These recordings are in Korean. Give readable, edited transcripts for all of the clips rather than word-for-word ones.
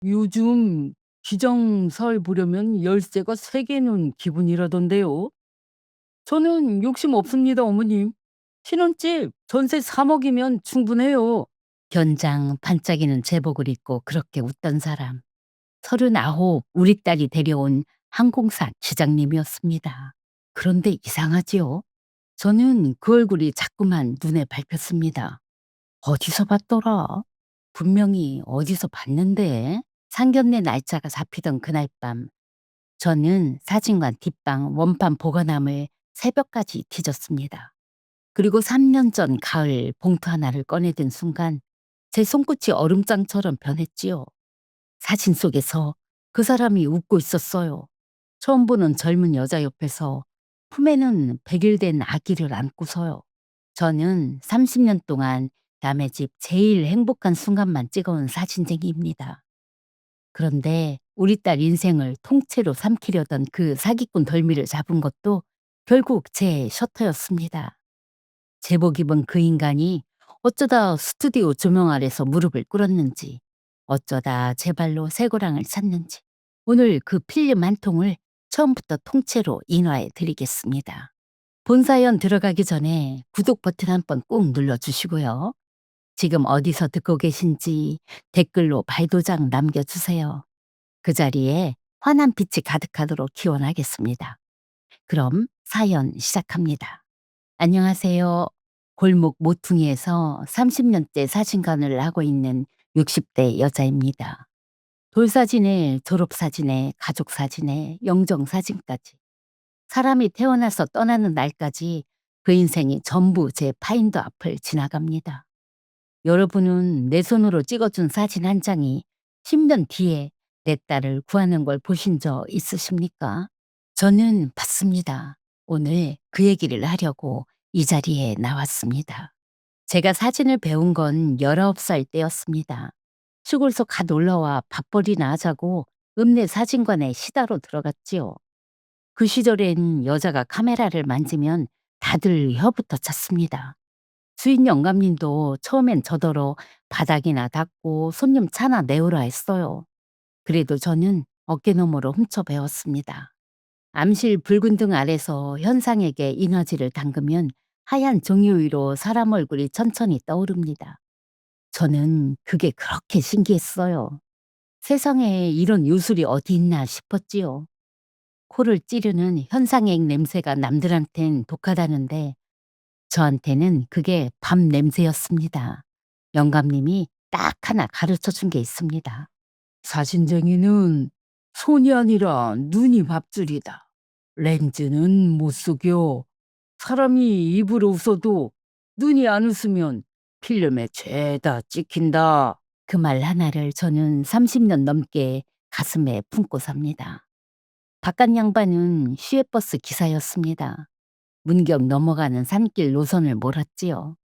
요즘 기장살 보려면 열쇠가 3 개는 기본이라던데요. 저는 욕심 없습니다, 어머님. 신혼집 전세 3억이면 충분해요. 견장 반짝이는 제복을 입고 그렇게 웃던 사람. 39 우리 딸이 데려온 항공사 기장님이었습니다. 그런데 이상하지요? 저는 그 얼굴이 자꾸만 눈에 밟혔습니다. 어디서 봤더라? 분명히 어디서 봤는데? 상견례 날짜가 잡히던 그날 밤, 저는 사진관 뒷방 원판 보관함을 새벽까지 뒤졌습니다. 그리고 3년 전 가을 봉투 하나를 꺼내든 순간 제 손끝이 얼음장처럼 변했지요. 사진 속에서 그 사람이 웃고 있었어요. 처음 보는 젊은 여자 옆에서 품에는 100일 된 아기를 안고서요. 저는 30년 동안 남의 집 제일 행복한 순간만 찍어온 사진쟁이입니다. 그런데 우리 딸 인생을 통째로 삼키려던 그 사기꾼 덜미를 잡은 것도 결국 제 셔터였습니다. 제복 입은 그 인간이 어쩌다 스튜디오 조명 아래서 무릎을 꿇었는지, 어쩌다 제 발로 쇠고랑을 찼는지, 오늘 그 필름 한 통을 처음부터 통째로 인화해 드리겠습니다. 본사연 들어가기 전에 구독 버튼 한번 꾹 눌러주시고요. 지금 어디서 듣고 계신지 댓글로 발도장 남겨주세요. 그 자리에 환한 빛이 가득하도록 기원하겠습니다. 그럼 사연 시작합니다. 안녕하세요. 골목 모퉁이에서 30년째 사진관을 하고 있는 60대 여자입니다. 돌사진에 졸업사진에 가족사진에 영정사진까지. 사람이 태어나서 떠나는 날까지 그 인생이 전부 제 파인더 앞을 지나갑니다. 여러분은 내 손으로 찍어준 사진 한 장이 10년 뒤에 내 딸을 구하는 걸 보신 적 있으십니까? 저는 봤습니다. 오늘 그 얘기를 하려고 이 자리에 나왔습니다. 제가 사진을 배운 건 19살 때였습니다. 시골서 갓 올라와 밥벌이나 하자고 읍내 사진관에 시다로 들어갔지요. 그 시절엔 여자가 카메라를 만지면 다들 혀부터 찼습니다. 수인 영감님도 처음엔 저더러 바닥이나 닦고 손님 차나 내오라 했어요. 그래도 저는 어깨너머로 훔쳐 배웠습니다. 암실 붉은 등 아래서 현상에게 인화질을 담그면 하얀 종이 위로 사람 얼굴이 천천히 떠오릅니다. 저는 그게 그렇게 신기했어요. 세상에 이런 요술이 어디 있나 싶었지요. 코를 찌르는 현상액 냄새가 남들한텐 독하다는데 저한테는 그게 밤 냄새였습니다. 영감님이 딱 하나 가르쳐 준 게 있습니다. 사진쟁이는 손이 아니라 눈이 밥줄이다. 렌즈는 못 속여. 사람이 입으로 웃어도 눈이 안 웃으면 필름에 죄다 찍힌다. 그 말 하나를 저는 30년 넘게 가슴에 품고 삽니다. 바깥 양반은 시외버스 기사였습니다. 문경 넘어가는 산길 노선을 몰았지요.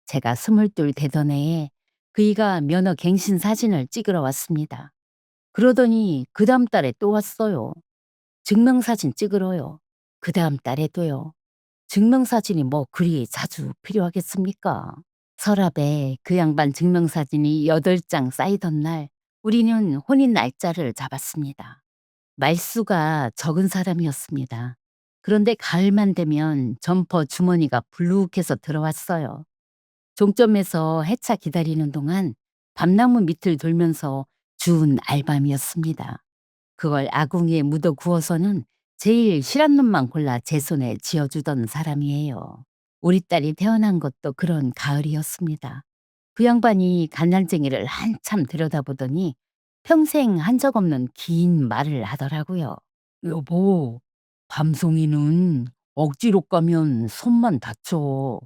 제가 22 되던 해에 그이가 면허 갱신 사진을 찍으러 왔습니다. 그러더니 그 다음 달에 또 왔어요. 증명사진 찍으러요. 그 다음 달에도요. 증명사진이 뭐 그리 자주 필요하겠습니까? 서랍에 그 양반 증명사진이 8장 쌓이던 날 우리는 혼인 날짜를 잡았습니다. 말수가 적은 사람이었습니다. 그런데 가을만 되면 점퍼 주머니가 불룩해서 들어왔어요. 종점에서 해차 기다리는 동안 밤나무 밑을 돌면서 주운 알밤이었습니다. 그걸 아궁이에 묻어 구워서는 제일 실한 놈만 골라 제 손에 쥐어주던 사람이에요. 우리 딸이 태어난 것도 그런 가을이었습니다. 그 양반이 간난쟁이를 한참 들여다보더니 평생 한 적 없는 긴 말을 하더라고요. 여보, 밤송이는 억지로 까면 손만 다쳐.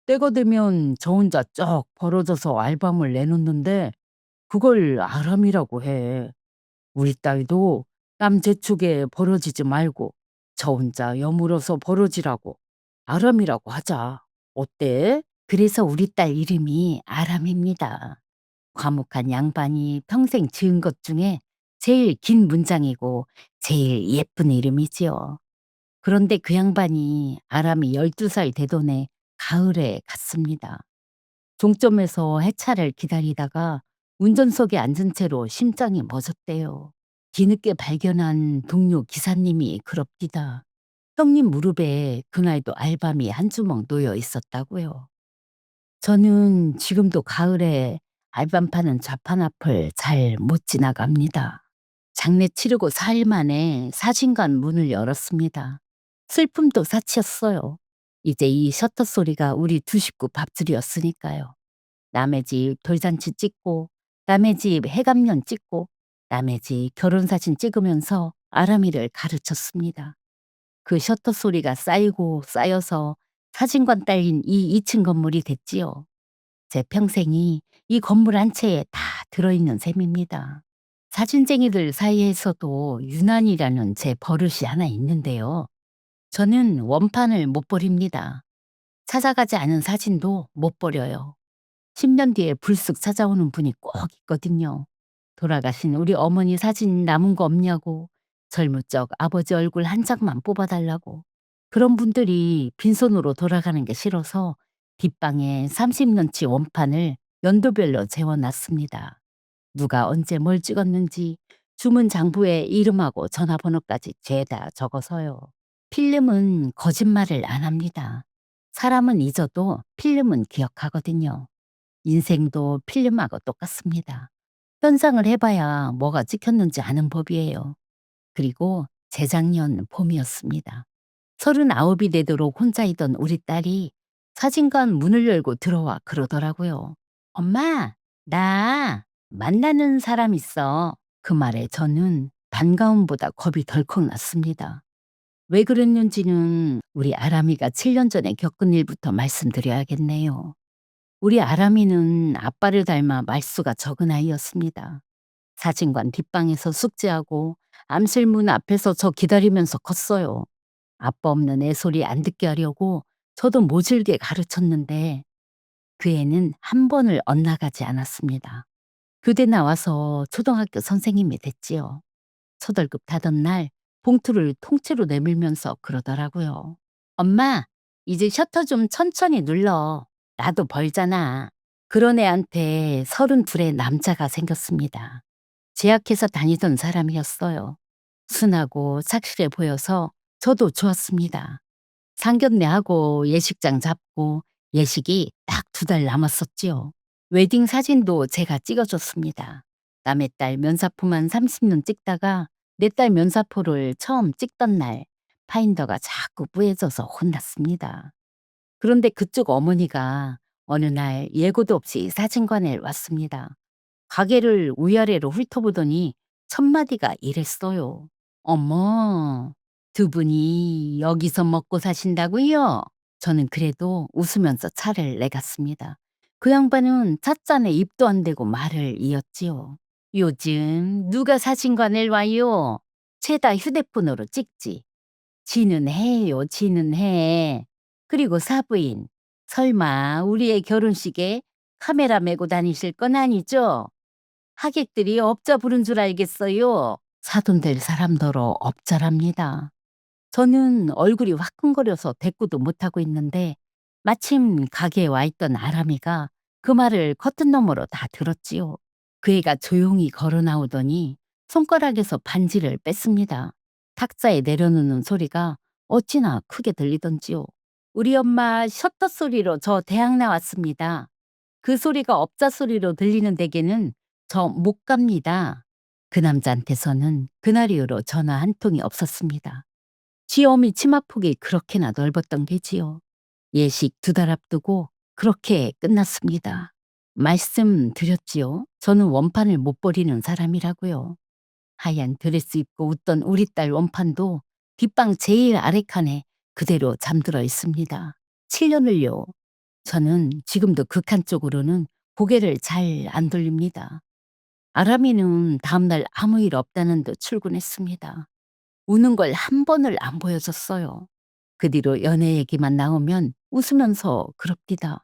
때가 되면 저 혼자 쩍 벌어져서 알밤을 내놓는데 그걸 아람이라고 해. 우리 딸도 남 재촉에 벌어지지 말고 저 혼자 여물어서 벌어지라고 아람이라고 하자. 어때? 그래서 우리 딸 이름이 아람입니다. 과묵한 양반이 평생 지은 것 중에 제일 긴 문장이고 제일 예쁜 이름이지요. 그런데 그 양반이 아람이 12살 되던 해 가을에 갔습니다. 종점에서 해차를 기다리다가 운전석에 앉은 채로 심장이 멎었대요. 뒤늦게 발견한 동료 기사님이 그럽디다. 형님 무릎에 그날도 알밤이 한 주먹 놓여 있었다고요. 저는 지금도 가을에 알밤 파는 좌판 앞을 잘 못 지나갑니다. 장례 치르고 4일 만에 사진관 문을 열었습니다. 슬픔도 사치였어요. 이제 이 셔터 소리가 우리 두 식구 밥줄이었으니까요. 남의 집 돌잔치 찍고, 남의 집 해감년 찍고, 남의 집 결혼사진 찍으면서 아람이를 가르쳤습니다. 그 셔터 소리가 쌓이고 쌓여서 사진관 딸린 이 2층 건물이 됐지요. 제 평생이 이 건물 한 채에 다 들어있는 셈입니다. 사진쟁이들 사이에서도 유난이라는 제 버릇이 하나 있는데요. 저는 원판을 못 버립니다. 찾아가지 않은 사진도 못 버려요. 10년 뒤에 불쑥 찾아오는 분이 꼭 있거든요. 돌아가신 우리 어머니 사진 남은 거 없냐고, 젊을 적 아버지 얼굴 한 장만 뽑아달라고. 그런 분들이 빈손으로 돌아가는 게 싫어서 뒷방에 30년치 원판을 연도별로 재워놨습니다. 누가 언제 뭘 찍었는지 주문 장부에 이름하고 전화번호까지 죄다 적어서요. 필름은 거짓말을 안 합니다. 사람은 잊어도 필름은 기억하거든요. 인생도 필름하고 똑같습니다. 현상을 해봐야 뭐가 찍혔는지 아는 법이에요. 그리고 재작년 봄이었습니다. 39이 되도록 혼자이던 우리 딸이 사진관 문을 열고 들어와 그러더라고요. 엄마, 나 만나는 사람 있어. 그 말에 저는 반가움보다 겁이 덜컥 났습니다. 왜 그랬는지는 우리 아람이가 7년 전에 겪은 일부터 말씀드려야겠네요. 우리 아람이는 아빠를 닮아 말수가 적은 아이였습니다. 사진관 뒷방에서 숙제하고 암실문 앞에서 저 기다리면서 컸어요. 아빠 없는 애 소리 안 듣게 하려고 저도 모질게 가르쳤는데 그 애는 한 번을 엇나가지 않았습니다. 교대 나와서 초등학교 선생님이 됐지요. 초등급 타던 날 봉투를 통째로 내밀면서 그러더라고요. 엄마, 이제 셔터 좀 천천히 눌러. 나도 벌잖아. 그런 애한테 32의 남자가 생겼습니다. 제약회사 다니던 사람이었어요. 순하고 착실해 보여서 저도 좋았습니다. 상견례하고 예식장 잡고 예식이 딱 2달 남았었지요. 웨딩 사진도 제가 찍어줬습니다. 남의 딸 면사포만 30년 찍다가 내 딸 면사포를 처음 찍던 날 파인더가 자꾸 뿌얘져서 혼났습니다. 그런데 그쪽 어머니가 어느 날 예고도 없이 사진관에 왔습니다. 가게를 위아래로 훑어보더니 첫마디가 이랬어요. 어머, 두 분이 여기서 먹고 사신다고요? 저는 그래도 웃으면서 차를 내갔습니다. 그 양반은 찻잔에 입도 안 대고 말을 이었지요. 요즘 누가 사진관을 와요? 죄다 휴대폰으로 찍지. 지는 해요, 지는 해. 그리고 사부인, 설마 우리의 결혼식에 카메라 메고 다니실 건 아니죠? 하객들이 업자 부른 줄 알겠어요. 사돈될 사람더러 업자랍니다. 저는 얼굴이 화끈거려서 대꾸도 못하고 있는데 마침 가게에 와 있던 아람이가 그 말을 커튼 너머로 다 들었지요. 그 애가 조용히 걸어 나오더니 손가락에서 반지를 뺐습니다. 탁자에 내려놓는 소리가 어찌나 크게 들리던지요. 우리 엄마 셔터 소리로 저 대학 나왔습니다. 그 소리가 업자 소리로 들리는 댁에는 저 못 갑니다. 그 남자한테서는 그날 이후로 전화 한 통이 없었습니다. 지 어미 치마폭이 그렇게나 넓었던 게지요. 예식 2달 앞두고 그렇게 끝났습니다. 말씀드렸지요. 저는 원판을 못 버리는 사람이라고요. 하얀 드레스 입고 웃던 우리 딸 원판도 뒷방 제일 아래 칸에 그대로 잠들어 있습니다. 7년을요. 저는 지금도 그 칸 쪽으로는 고개를 잘 안 돌립니다. 아람이는 다음날 아무 일 없다는 듯 출근했습니다. 우는 걸 한 번을 안 보여줬어요. 그 뒤로 연애 얘기만 나오면 웃으면서 그럽디다.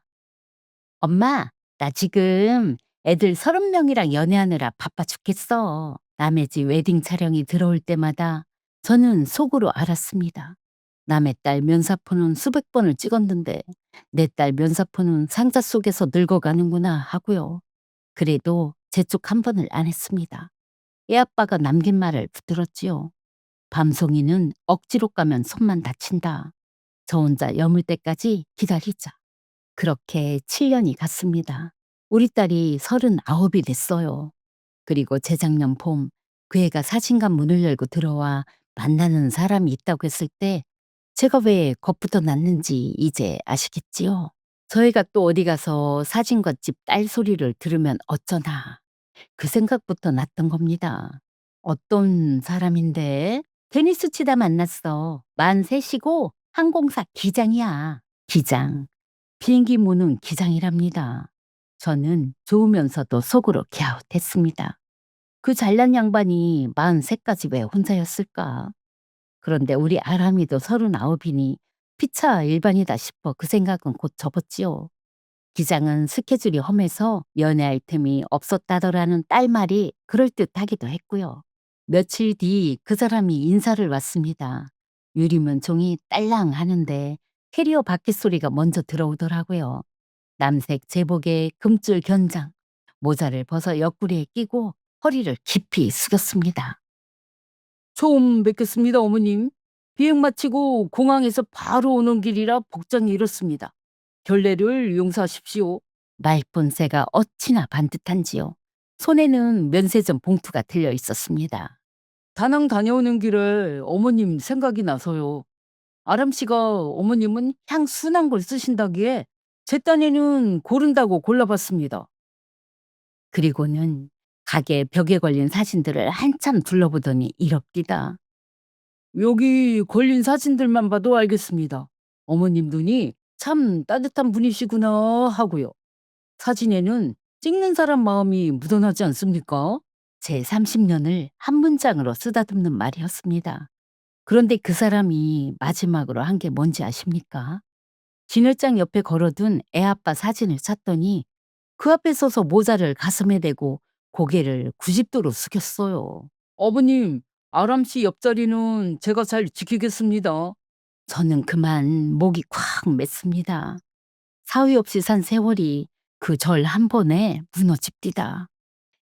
엄마, 나 지금 애들 30명이랑 연애하느라 바빠 죽겠어. 남의 집 웨딩 촬영이 들어올 때마다 저는 속으로 알았습니다. 남의 딸 면사포는 수백 번을 찍었는데 내 딸 면사포는 상자 속에서 늙어가는구나 하고요. 그래도 재촉 한 번을 안 했습니다. 애아빠가 남긴 말을 붙들었지요. 밤송이는 억지로 까면 손만 다친다. 저 혼자 여물 때까지 기다리자. 그렇게 7년이 갔습니다. 우리 딸이 39이 됐어요. 그리고 재작년 봄 그 애가 사진관 문을 열고 들어와 만나는 사람이 있다고 했을 때 제가 왜 겁부터 났는지 이제 아시겠지요? 저희가 또 어디 가서 사진관집 딸 소리를 들으면 어쩌나 그 생각부터 났던 겁니다. 어떤 사람인데? 테니스 치다 만났어. 만 셋이고 항공사 기장이야. 기장. 비행기 무는 기장이랍니다. 저는 좋으면서도 속으로 갸웃했습니다. 그 잘난 양반이 43까지 왜 혼자였을까? 그런데 우리 아람이도 39이니 피차 일반이다 싶어 그 생각은 곧 접었지요. 기장은 스케줄이 험해서 연애할 틈이 없었다더라는 딸 말이 그럴듯하기도 했고요. 며칠 뒤 그 사람이 인사를 왔습니다. 유리문 종이 딸랑 하는데 캐리어 바퀴 소리가 먼저 들어오더라고요. 남색 제복에 금줄 견장, 모자를 벗어 옆구리에 끼고 허리를 깊이 숙였습니다. 처음 뵙겠습니다, 어머님. 비행 마치고 공항에서 바로 오는 길이라 복장이 이렇습니다. 결례를 용서하십시오. 말본새가 어찌나 반듯한지요. 손에는 면세점 봉투가 들려 있었습니다. 다낭 다녀오는 길에 어머님 생각이 나서요. 아람 씨가 어머님은 향 순한 걸 쓰신다기에 제 딴에는 고른다고 골라봤습니다. 그리고는 가게 벽에 걸린 사진들을 한참 둘러보더니 이럽디다. 여기 걸린 사진들만 봐도 알겠습니다. 어머님 눈이 참 따뜻한 분이시구나 하고요. 사진에는 찍는 사람 마음이 묻어나지 않습니까? 제 30년을 한 문장으로 쓰다듬는 말이었습니다. 그런데 그 사람이 마지막으로 한 게 뭔지 아십니까? 진열장 옆에 걸어둔 애아빠 사진을 찾더니 그 앞에 서서 모자를 가슴에 대고 고개를 90도로 숙였어요. 어머님, 아람 씨 옆자리는 제가 잘 지키겠습니다. 저는 그만 목이 콱 맸습니다. 사위 없이 산 세월이 그 절 한 번에 무너집디다.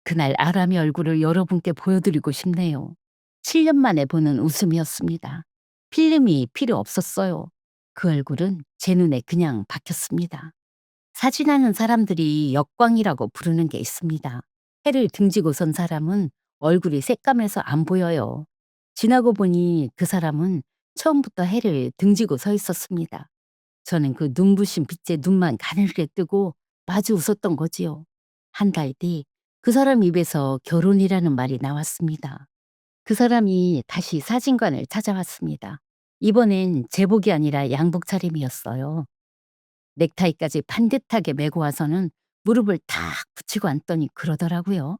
그날 아람의 얼굴을 여러분께 보여드리고 싶네요. 7년 만에 보는 웃음이었습니다. 필름이 필요 없었어요. 그 얼굴은 제 눈에 그냥 박혔습니다. 사진하는 사람들이 역광이라고 부르는 게 있습니다. 해를 등지고 선 사람은 얼굴이 새까매서 안 보여요. 지나고 보니 그 사람은 처음부터 해를 등지고 서 있었습니다. 저는 그 눈부신 빛에 눈만 가늘게 뜨고 마주 웃었던 거지요. 한 달 뒤 그 사람 입에서 결혼이라는 말이 나왔습니다. 그 사람이 다시 사진관을 찾아왔습니다. 이번엔 제복이 아니라 양복 차림이었어요. 넥타이까지 반듯하게 메고 와서는 무릎을 탁 붙이고 앉더니 그러더라고요.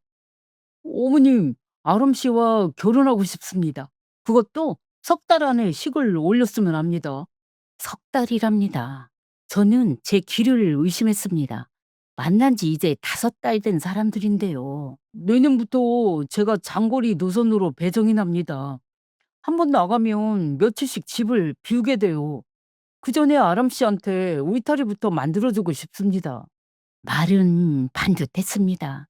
어머님, 아람 씨와 결혼하고 싶습니다. 그것도 석 달 안에 식을 올렸으면 합니다. 석 달이랍니다. 저는 제 귀를 의심했습니다. 만난 지 이제 5달 된 사람들인데요. 내년부터 제가 장거리 노선으로 배정이 납니다. 한 번 나가면 며칠씩 집을 비우게 돼요. 그 전에 아람 씨한테 울타리부터 만들어주고 싶습니다. 말은 반듯했습니다.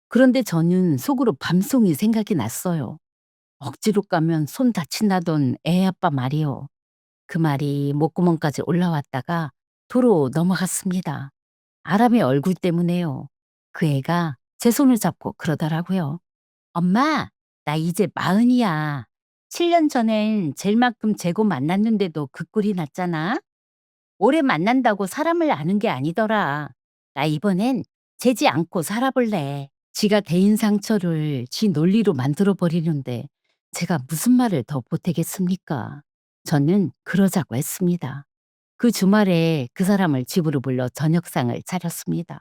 그런데 저는 속으로 밤송이 생각이 났어요. 억지로 까면 손 다친다던 애 아빠 말이요. 그 말이 목구멍까지 올라왔다가 도로 넘어갔습니다. 아람의 얼굴 때문에요. 그 애가 제 손을 잡고 그러더라고요. 엄마, 나 이제 40이야. 7년 전엔 젤만큼 재고 만났는데도 그 꼴이 났잖아. 오래 만난다고 사람을 아는 게 아니더라. 나 이번엔 재지 않고 살아볼래. 지가 대인 상처를 지 논리로 만들어 버리는데 제가 무슨 말을 더 보태겠습니까? 저는 그러자고 했습니다. 그 주말에 그 사람을 집으로 불러 저녁상을 차렸습니다.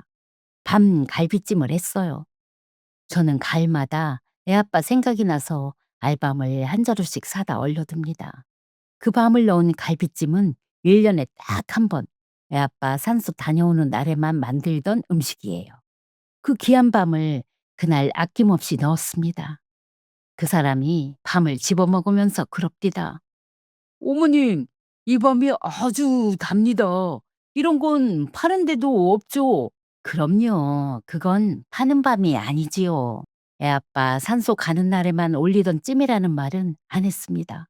밤 갈비찜을 했어요. 저는 가을마다 애아빠 생각이 나서 알밤을 한 자루씩 사다 얼려둡니다. 그 밤을 넣은 갈비찜은 1년에 딱 한 번 애아빠 산소 다녀오는 날에만 만들던 음식이에요. 그 귀한 밤을 그날 아낌없이 넣었습니다. 그 사람이 밤을 집어먹으면서 그럽디다. 어머님, 이 밤이 아주 답니다. 이런 건 파는 데도 없죠. 그럼요. 그건 파는 밤이 아니지요. 애아빠 산소 가는 날에만 올리던 찜이라는 말은 안 했습니다.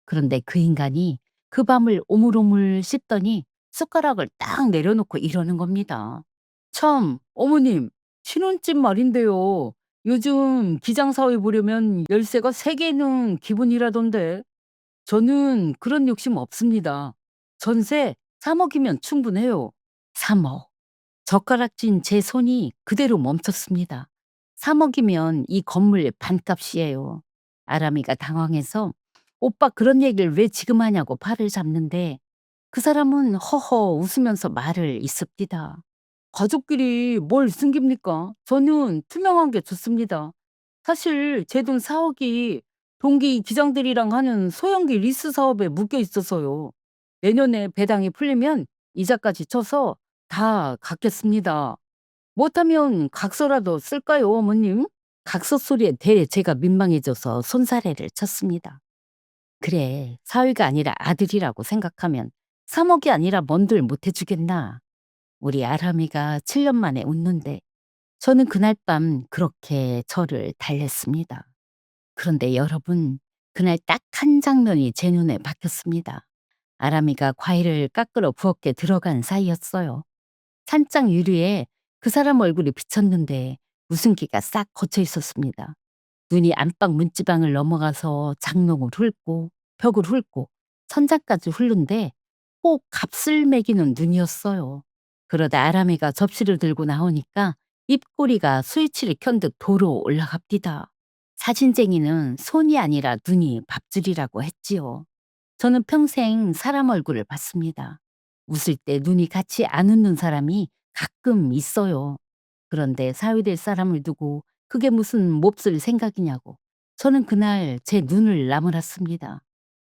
그런데 그 인간이 그 밤을 오물오물 씹더니 숟가락을 딱 내려놓고 이러는 겁니다. 참, 어머님, 신혼집 말인데요. 요즘 기장사회 보려면 열쇠가 3개 있는 기분이라던데. 저는 그런 욕심 없습니다. 전세 3억이면 충분해요. 3억. 젓가락진 제 손이 그대로 멈췄습니다. 3억이면 이 건물 반값이에요. 아람이가 당황해서 오빠 그런 얘기를 왜 지금 하냐고 팔을 잡는데 그 사람은 허허 웃으면서 말을 잇습니다. 가족끼리 뭘 숨깁니까? 저는 투명한 게 좋습니다. 사실 제 돈 4억이 동기 기장들이랑 하는 소형기 리스 사업에 묶여 있어서요. 내년에 배당이 풀리면 이자까지 쳐서 다 갚겠습니다. 못하면 각서라도 쓸까요, 어머님? 각서 소리에 대해 제가 민망해져서 손사래를 쳤습니다. 그래, 사위가 아니라 아들이라고 생각하면 3억이 아니라 뭔들 못해주겠나. 우리 아람이가 7년 만에 웃는데 저는 그날 밤 그렇게 저를 달랬습니다. 그런데 여러분, 그날 딱 한 장면이 제 눈에 박혔습니다. 아람이가 과일을 깎으러 부엌에 들어간 사이였어요. 산장 유리에 그 사람 얼굴이 비쳤는데 웃음기가 싹 거쳐 있었습니다. 눈이 안방 문지방을 넘어가서 장롱을 훑고 벽을 훑고 천장까지 훑는데 꼭 값을 매기는 눈이었어요. 그러다 아람이가 접시를 들고 나오니까 입꼬리가 스위치를 켠 듯 도로 올라갑디다. 사진쟁이는 손이 아니라 눈이 밥줄이라고 했지요. 저는 평생 사람 얼굴을 봤습니다. 웃을 때 눈이 같이 안 웃는 사람이 가끔 있어요. 그런데 사위될 사람을 두고 그게 무슨 몹쓸 생각이냐고. 저는 그날 제 눈을 나무랐습니다.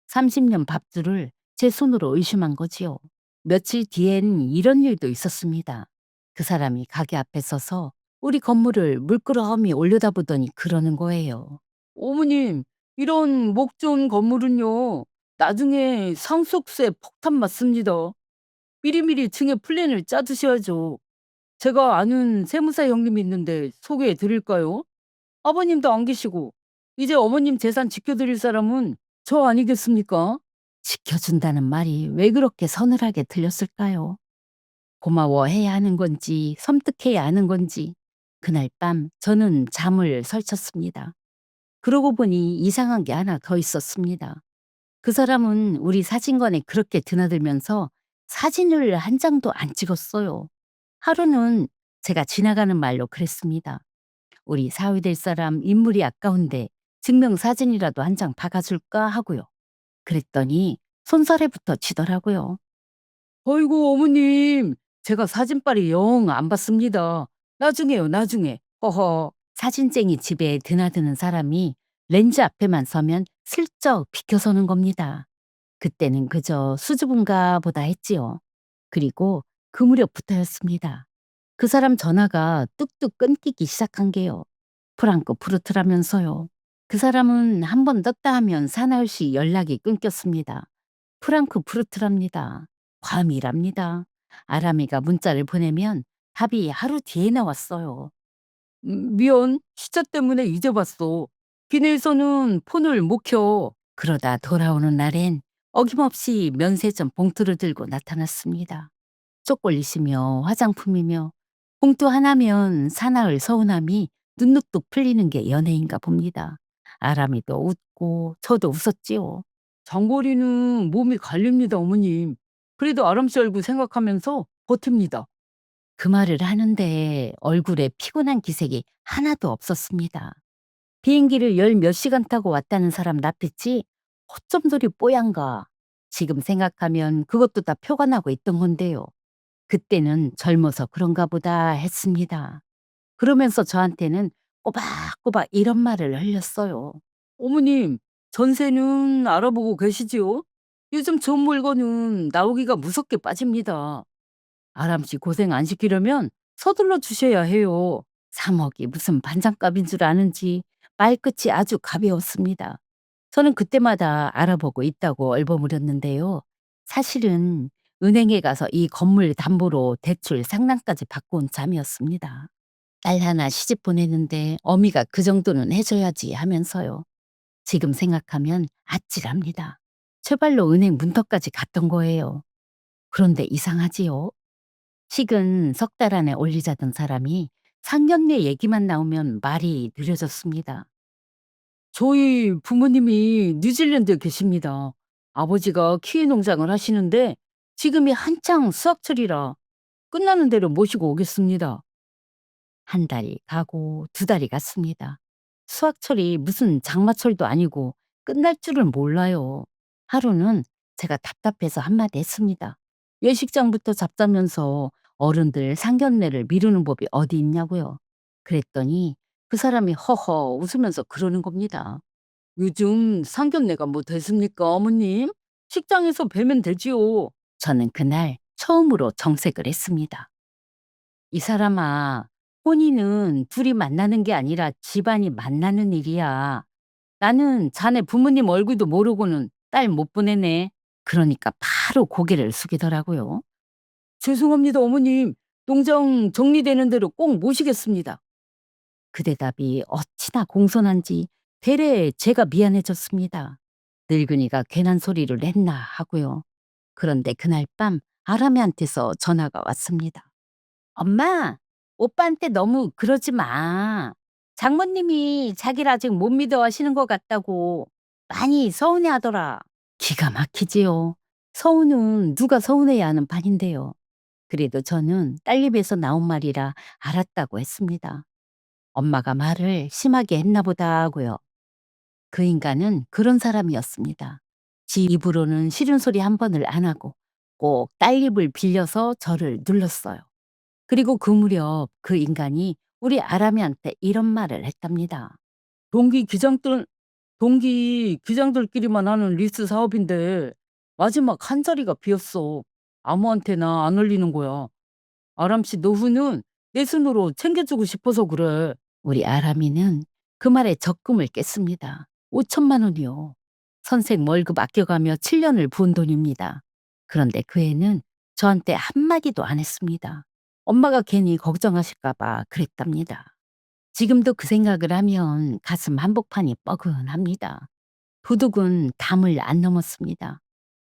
30년 밥줄을 제 손으로 의심한 거지요. 며칠 뒤엔 이런 일도 있었습니다. 그 사람이 가게 앞에 서서 우리 건물을 물끄러미 올려다보더니 그러는 거예요. 어머님, 이런 목 좋은 건물은요, 나중에 상속세 폭탄 맞습니다. 미리미리 증여 플랜을 짜두셔야죠. 제가 아는 세무사 형님이 있는데 소개해 드릴까요? 아버님도 안 계시고, 이제 어머님 재산 지켜드릴 사람은 저 아니겠습니까? 지켜준다는 말이 왜 그렇게 서늘하게 들렸을까요? 고마워해야 하는 건지 섬뜩해야 하는 건지 그날 밤 저는 잠을 설쳤습니다. 그러고 보니 이상한 게 하나 더 있었습니다. 그 사람은 우리 사진관에 그렇게 드나들면서 사진을 한 장도 안 찍었어요. 하루는 제가 지나가는 말로 그랬습니다. 우리 사위 될 사람 인물이 아까운데 증명사진이라도 한 장 박아줄까 하고요. 그랬더니 손사래부터 치더라고요. 어이구, 어머님, 제가 사진빨이 영 안 받습니다. 나중에요, 나중에. 허허. 사진쟁이 집에 드나드는 사람이 렌즈 앞에만 서면 슬쩍 비켜서는 겁니다. 그때는 그저 수줍은가 보다 했지요. 그리고 그 무렵부터였습니다. 그 사람 전화가 뚝뚝 끊기기 시작한 게요. 프랑크푸르트라면서요. 그 사람은 한 번 떴다 하면 사나흘씩 연락이 끊겼습니다. 프랑크푸르트랍니다. 괌이랍니다. 아람이가 문자를 보내면 답이 하루 뒤에 나왔어요. 미안, 시차 때문에 이제 봤어. 기내에서는 폰을 못 켜. 그러다 돌아오는 날엔 어김없이 면세점 봉투를 들고 나타났습니다. 쪽골리시며 화장품이며 봉투 하나면 사나흘 서운함이 눈누뚝 풀리는 게 연애인가 봅니다. 아람이도 웃고 저도 웃었지요. 장거리는 몸이 갈립니다, 어머님. 그래도 아람 씨 얼굴 생각하면서 버팁니다. 그 말을 하는데 얼굴에 피곤한 기색이 하나도 없었습니다. 비행기를 열 몇 시간 타고 왔다는 사람 낯빛이 어쩜 저리 뽀얀가. 지금 생각하면 그것도 다 표가 나고 있던 건데요. 그때는 젊어서 그런가 보다 했습니다. 그러면서 저한테는 꼬박꼬박 이런 말을 흘렸어요. 어머님, 전세는 알아보고 계시지요? 요즘 좋은 물건은 나오기가 무섭게 빠집니다. 아람 씨 고생 안 시키려면 서둘러 주셔야 해요. 3억이 무슨 반찬값인 줄 아는지 말끝이 아주 가벼웠습니다. 저는 그때마다 알아보고 있다고 얼버무렸는데요. 사실은 은행에 가서 이 건물 담보로 대출 상담까지 받고 온 참이었습니다. 딸 하나 시집 보내는데 어미가 그 정도는 해줘야지 하면서요. 지금 생각하면 아찔합니다. 제발로 은행 문턱까지 갔던 거예요. 그런데 이상하지요. 식은 석 달 안에 올리자던 사람이 상견례 얘기만 나오면 말이 느려졌습니다. 저희 부모님이 뉴질랜드에 계십니다. 아버지가 키위 농장을 하시는데 지금이 한창 수확철이라 끝나는 대로 모시고 오겠습니다. 한 달이 가고 두 달이 갔습니다. 수확철이 무슨 장마철도 아니고 끝날 줄을 몰라요. 하루는 제가 답답해서 한마디 했습니다. 예식장부터 잡자면서 어른들 상견례를 미루는 법이 어디 있냐고요. 그랬더니 그 사람이 허허 웃으면서 그러는 겁니다. 요즘 상견례가 뭐 됐습니까, 어머님? 식장에서 뵈면 되지요. 저는 그날 처음으로 정색을 했습니다. 이 사람아, 혼인은 둘이 만나는 게 아니라 집안이 만나는 일이야. 나는 자네 부모님 얼굴도 모르고는 딸 못 보내네. 그러니까 바로 고개를 숙이더라고요. 죄송합니다, 어머님. 농장 정리되는 대로 꼭 모시겠습니다. 그 대답이 어찌나 공손한지 되레 제가 미안해졌습니다. 늙은이가 괜한 소리를 냈나 하고요. 그런데 그날 밤 아람이한테서 전화가 왔습니다. 엄마, 오빠한테 너무 그러지 마. 장모님이 자기를 아직 못 믿어 하시는 것 같다고 많이 서운해 하더라. 기가 막히지요. 서운은 누가 서운해야 하는 판인데요. 그래도 저는 딸 입에서 나온 말이라 알았다고 했습니다. 엄마가 말을 심하게 했나 보다 하고요. 그 인간은 그런 사람이었습니다. 지 입으로는 싫은 소리 한 번을 안 하고 꼭 딸 입을 빌려서 저를 눌렀어요. 그리고 그 무렵 그 인간이 우리 아람이한테 이런 말을 했답니다. 동기 기장들, 동기 기장들끼리만 하는 리스 사업인데 마지막 한 자리가 비었어. 아무한테나 안 올리는 거야. 아람 씨 노후는 내 손으로 챙겨주고 싶어서 그래. 우리 아람이는 그 말에 적금을 깼습니다. 5천만 원이요. 선생 월급 아껴가며 7년을 부은 돈입니다. 그런데 그 애는 저한테 한마디도 안 했습니다. 엄마가 괜히 걱정하실까봐 그랬답니다. 지금도 그 생각을 하면 가슴 한복판이 뻐근합니다. 도둑은 담을 안 넘었습니다.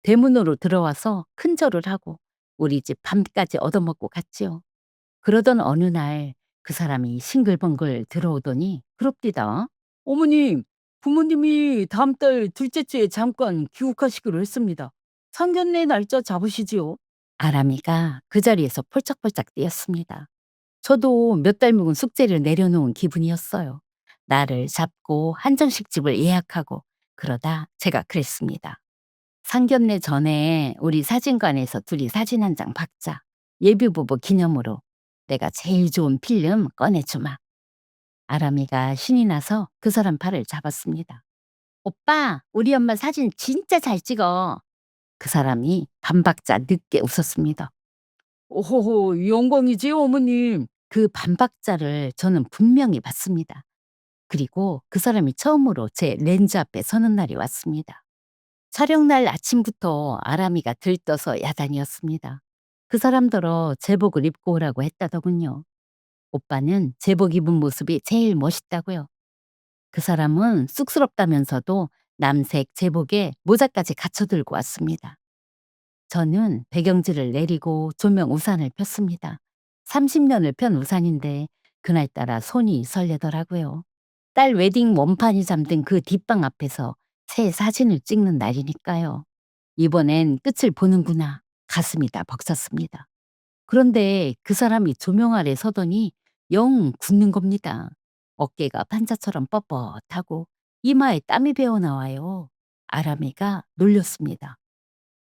대문으로 들어와서 큰 절을 하고 우리 집 밤까지 얻어먹고 갔지요. 그러던 어느 날 그 사람이 싱글벙글 들어오더니 그럽디다. 어머님, 부모님이 다음 달 둘째 주에 잠깐 귀국하시기로 했습니다. 상견례 날짜 잡으시지요? 아람이가 그 자리에서 펄쩍펄쩍 뛰었습니다. 저도 몇 달 묵은 숙제를 내려놓은 기분이었어요. 나를 잡고 한정식 집을 예약하고 그러다 제가 그랬습니다. 상견례 전에 우리 사진관에서 둘이 사진 한 장 박자. 예비부부 기념으로 내가 제일 좋은 필름 꺼내주마. 아람이가 신이 나서 그 사람 팔을 잡았습니다. 오빠, 우리 엄마 사진 진짜 잘 찍어. 그 사람이 반박자 늦게 웃었습니다. 오호호, 영광이지요, 어머님. 그 반박자를 저는 분명히 봤습니다. 그리고 그 사람이 처음으로 제 렌즈 앞에 서는 날이 왔습니다. 촬영날 아침부터 아람이가 들떠서 야단이었습니다. 그 사람더러 제복을 입고 오라고 했다더군요. 오빠는 제복 입은 모습이 제일 멋있다고요. 그 사람은 쑥스럽다면서도 남색 제복에 모자까지 갖춰 들고 왔습니다. 저는 배경지를 내리고 조명 우산을 폈습니다. 30년을 편 우산인데 그날따라 손이 설레더라고요. 딸 웨딩 원판이 잠든 그 뒷방 앞에서 새 사진을 찍는 날이니까요. 이번엔 끝을 보는구나. 가슴이 다 벅찼습니다. 그런데 그 사람이 조명 아래 서더니 영 굳는 겁니다. 어깨가 판자처럼 뻣뻣하고 이마에 땀이 배어 나와요. 아람이가 놀렸습니다.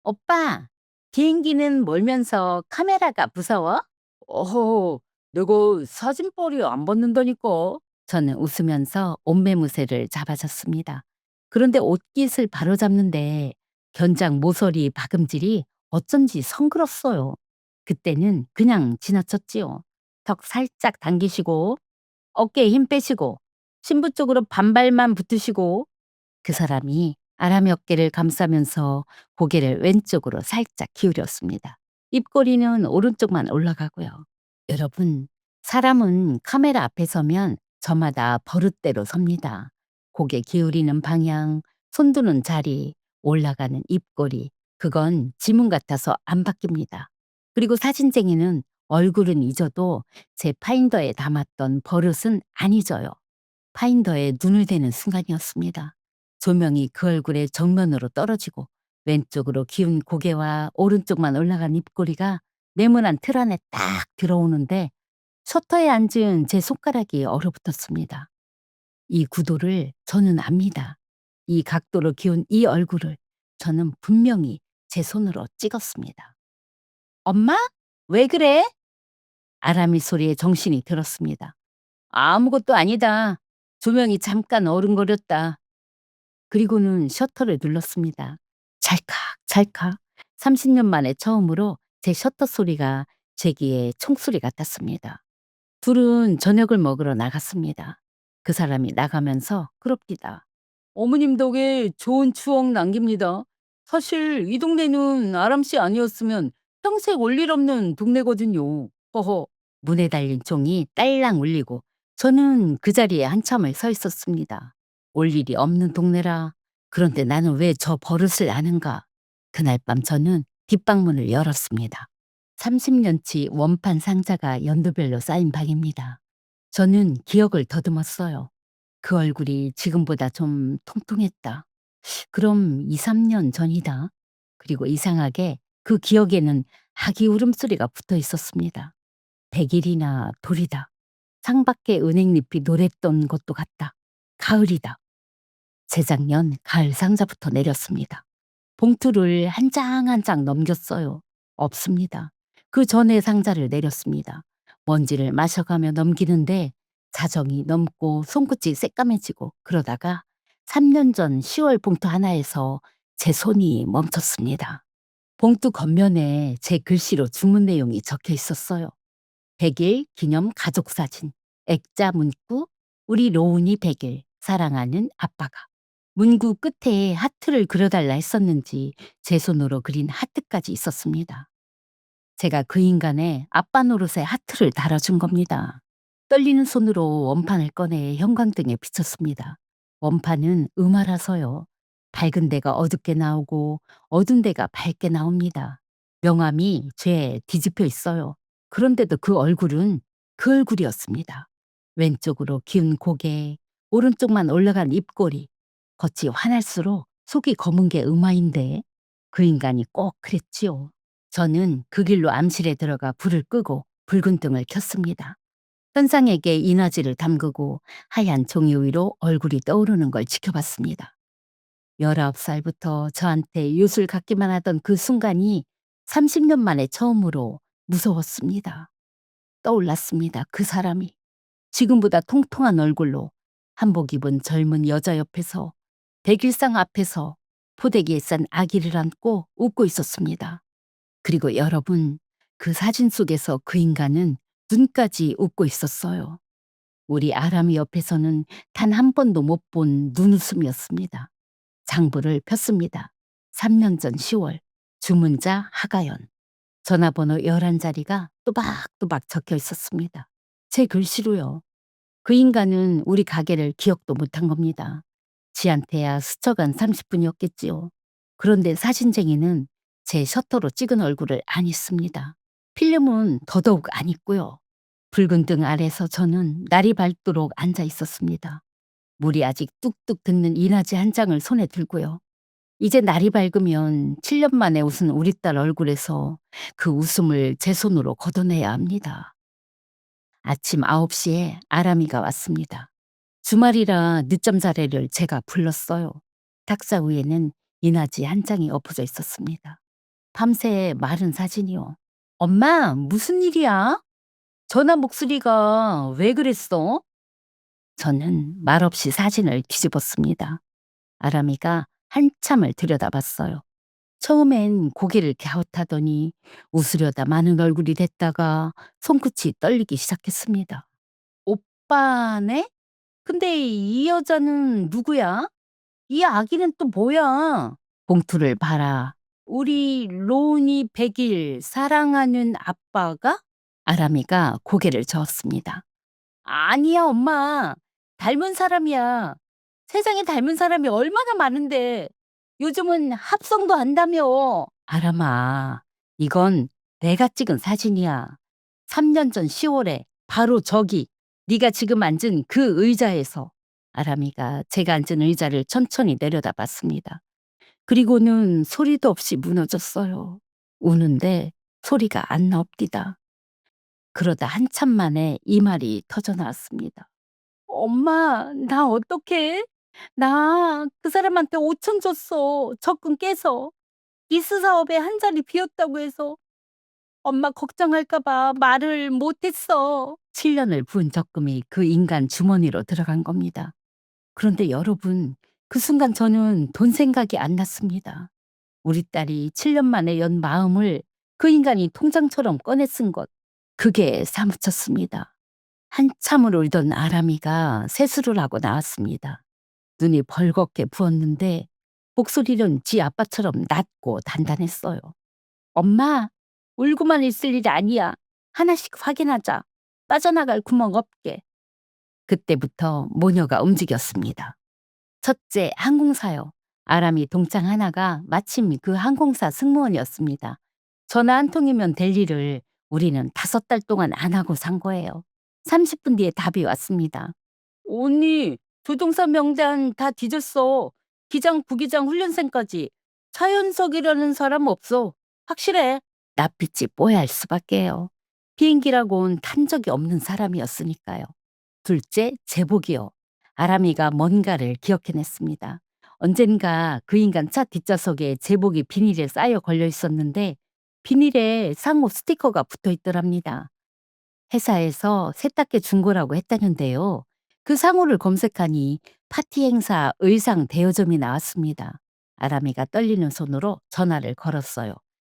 오빠, 비행기는 몰면서 카메라가 무서워? 어허, 내가 사진빨이 안 받는다니까. 저는 웃으면서 옷매무새를 잡아줬습니다. 그런데 옷깃을 바로잡는데 견장 모서리 박음질이 어쩐지 성그럽어요. 그때는 그냥 지나쳤지요. 턱 살짝 당기시고 어깨에 힘 빼시고 신부 쪽으로 반발만 붙으시고 그 사람이 아람이 어깨를 감싸면서 고개를 왼쪽으로 살짝 기울였습니다. 입꼬리는 오른쪽만 올라가고요. 여러분, 사람은 카메라 앞에 서면 저마다 버릇대로 섭니다. 고개 기울이는 방향, 손드는 자리, 올라가는 입꼬리. 그건 지문 같아서 안 바뀝니다. 그리고 사진쟁이는 얼굴은 잊어도 제 파인더에 담았던 버릇은 안 잊어요. 파인더에 눈을 대는 순간이었습니다. 조명이 그 얼굴의 정면으로 떨어지고 왼쪽으로 기운 고개와 오른쪽만 올라간 입꼬리가 네모난 틀 안에 딱 들어오는데 셔터에 앉은 제 손가락이 얼어붙었습니다. 이 구도를 저는 압니다. 이 각도로 기운 이 얼굴을 저는 분명히 제 손으로 찍었습니다. 엄마? 왜 그래? 아람이 소리에 정신이 들었습니다. 아무것도 아니다. 조명이 잠깐 어른거렸다. 그리고는 셔터를 눌렀습니다. 찰칵, 찰칵. 30년 만에 처음으로 제 셔터 소리가 제 귀에 총소리 같았습니다. 둘은 저녁을 먹으러 나갔습니다. 그 사람이 나가면서 그럽디다. 어머님 덕에 좋은 추억 남깁니다. 사실 이 동네는 아람 씨 아니었으면 평생 올 일 없는 동네거든요. 허허. 문에 달린 종이 딸랑 울리고 저는 그 자리에 한참을 서 있었습니다. 올 일이 없는 동네라. 그런데 나는 왜 저 버릇을 아는가? 그날 밤 저는 뒷방문을 열었습니다. 30년치 원판 상자가 연도별로 쌓인 방입니다. 저는 기억을 더듬었어요. 그 얼굴이 지금보다 좀 통통했다. 그럼 2, 3년 전이다. 그리고 이상하게 그 기억에는 아기 울음소리가 붙어 있었습니다. 100일이나 돌이다. 창밖에 은행잎이 노랬던 것도 같다. 가을이다. 재작년 가을 상자부터 내렸습니다. 봉투를 한 장 한 장 넘겼어요. 없습니다. 그 전에 상자를 내렸습니다. 먼지를 마셔가며 넘기는데 자정이 넘고 손끝이 새까매지고 그러다가 3년 전 10월 봉투 하나에서 제 손이 멈췄습니다. 봉투 겉면에 제 글씨로 주문 내용이 적혀 있었어요. 100일 기념 가족사진, 액자 문구, 우리 로운이 100일, 사랑하는 아빠가. 문구 끝에 하트를 그려달라 했었는지 제 손으로 그린 하트까지 있었습니다. 제가 그 인간의 아빠 노릇에 하트를 달아준 겁니다. 떨리는 손으로 원판을 꺼내 형광등에 비쳤습니다. 원판은 음화라서요. 밝은 데가 어둡게 나오고 어두운 데가 밝게 나옵니다. 명암이 죄에 뒤집혀 있어요. 그런데도 그 얼굴은 그 얼굴이었습니다. 왼쪽으로 기운 고개, 오른쪽만 올라간 입꼬리. 겉이 환할수록 속이 검은 게 음화인데 그 인간이 꼭 그랬지요. 저는 그 길로 암실에 들어가 불을 끄고 붉은 등을 켰습니다. 현상에게 인화지를 담그고 하얀 종이 위로 얼굴이 떠오르는 걸 지켜봤습니다. 19살부터 저한테 윷을 갖기만 하던 그 순간이 30년 만에 처음으로 무서웠습니다. 떠올랐습니다. 그 사람이. 지금보다 통통한 얼굴로 한복 입은 젊은 여자 옆에서 백일상 앞에서 포대기에 싼 아기를 안고 웃고 있었습니다. 그리고 여러분, 그 사진 속에서 그 인간은 눈까지 웃고 있었어요. 우리 아람이 옆에서는 단 한 번도 못 본 눈웃음이었습니다. 장부를 폈습니다. 3년 전 10월, 주문자 하가연. 전화번호 11자리가 또박또박 적혀 있었습니다. 제 글씨로요. 그 인간은 우리 가게를 기억도 못한 겁니다. 지한테야 스쳐간 30분이었겠지요. 그런데 사진쟁이는 제 셔터로 찍은 얼굴을 안 잊습니다. 필름은 더더욱 안 잊고요. 붉은 등 아래서 저는 날이 밝도록 앉아 있었습니다. 물이 아직 뚝뚝 듣는 인화지 한 장을 손에 들고요. 이제 날이 밝으면 7년 만에 웃은 우리 딸 얼굴에서 그 웃음을 제 손으로 걷어내야 합니다. 아침 9시에 아람이가 왔습니다. 주말이라 늦잠 자리를 제가 불렀어요. 탁자 위에는 인화지 한 장이 엎어져 있었습니다. 밤새 마른 사진이요. 엄마, 무슨 일이야? 전화 목소리가 왜 그랬어? 저는 말없이 사진을 뒤집었습니다. 아람이가 한참을 들여다봤어요. 처음엔 고개를 갸웃하더니 웃으려다 마는 얼굴이 됐다가 손끝이 떨리기 시작했습니다. 오빠네? 근데 이 여자는 누구야? 이 아기는 또 뭐야? 봉투를 봐라. 우리 로운이 100일 사랑하는 아빠가? 아람이가 고개를 저었습니다. 아니야, 엄마. 닮은 사람이야. 세상에 닮은 사람이 얼마나 많은데. 요즘은 합성도 한다며. 아람아, 이건 내가 찍은 사진이야. 3년 전 10월에 바로 저기 네가 지금 앉은 그 의자에서. 아람이가 제가 앉은 의자를 천천히 내려다봤습니다. 그리고는 소리도 없이 무너졌어요. 우는데 소리가 안 나옵디다. 그러다 한참 만에 이 말이 터져 나왔습니다. 엄마, 나 어떡해? 나 그 사람한테 5천 줬어. 적금 깨서. 기스 사업에 한 자리 비었다고 해서. 엄마 걱정할까 봐 말을 못했어. 7년을 부은 적금이 그 인간 주머니로 들어간 겁니다. 그런데 여러분, 그 순간 저는 돈 생각이 안 났습니다. 우리 딸이 7년 만에 연 마음을 그 인간이 통장처럼 꺼내 쓴 것, 그게 사무쳤습니다. 한참을 울던 아람이가 세수를 하고 나왔습니다. 눈이 벌겋게 부었는데 목소리는 지 아빠처럼 낮고 단단했어요. 엄마, 울고만 있을 일이 아니야. 하나씩 확인하자. 빠져나갈 구멍 없게. 그때부터 모녀가 움직였습니다. 첫째, 항공사요. 아람이 동창 하나가 마침 그 항공사 승무원이었습니다. 전화 한 통이면 될 일을 우리는 5달 동안 안 하고 산 거예요. 30분 뒤에 답이 왔습니다. 언니, 조종사 명단 다 뒤졌어. 기장, 부기장, 훈련생까지. 차현석이라는 사람 없어. 확실해. 낯빛이 뽀얄 수밖에요. 비행기라고는 탄 적이 없는 사람이었으니까요. 둘째, 제복이요. 아람이가 뭔가를 기억해냈습니다. 언젠가 그 인간 차 뒷좌석에 제복이 비닐에 쌓여 걸려 있었는데 비닐에 상호 스티커가 붙어 있더랍니다. 회사에서 세탁기 준 거라고 했다는데요. 그 상호를 검색하니 파티 행사 의상 대여점이 나왔습니다. 아람이가 떨리는 손으로 전화를 걸었어요.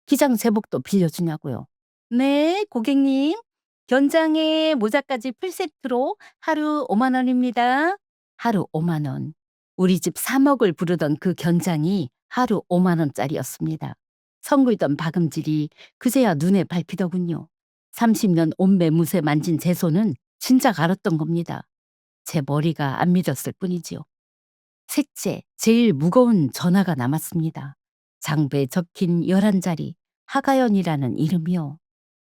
기장 제복도 빌려주냐고요. 네, 고객님. 견장에 모자까지 풀세트로 하루 5만 원입니다. 하루 5만 원. 우리 집 3억을 부르던 그 견장이 하루 5만 원짜리였습니다. 성굴던 박음질이 그제야 눈에 밟히더군요. 30년 온매무새 만진 제 손은 진작 알았던 겁니다. 제 머리가 안 믿었을 뿐이지요. 셋째, 제일 무거운 전화가 남았습니다. 장부에 적힌 11자리 하가연이라는 이름이요.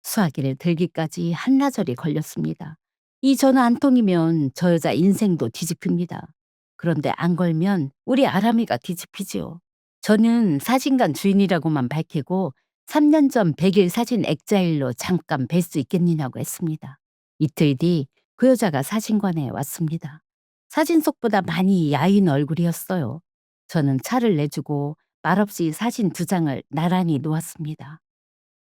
수화기를 들기까지 한나절이 걸렸습니다. 이 전화 한 통이면 저 여자 인생도 뒤집힙니다. 그런데 안 걸면 우리 아람이가 뒤집히지요. 저는 사진관 주인이라고만 밝히고 3년 전 100일 사진 액자일로 잠깐 뵐 수 있겠느냐고 했습니다. 이틀 뒤 그 여자가 사진관에 왔습니다. 사진 속보다 많이 야윈 얼굴이었어요. 저는 차를 내주고 말없이 사진 2장을 나란히 놓았습니다.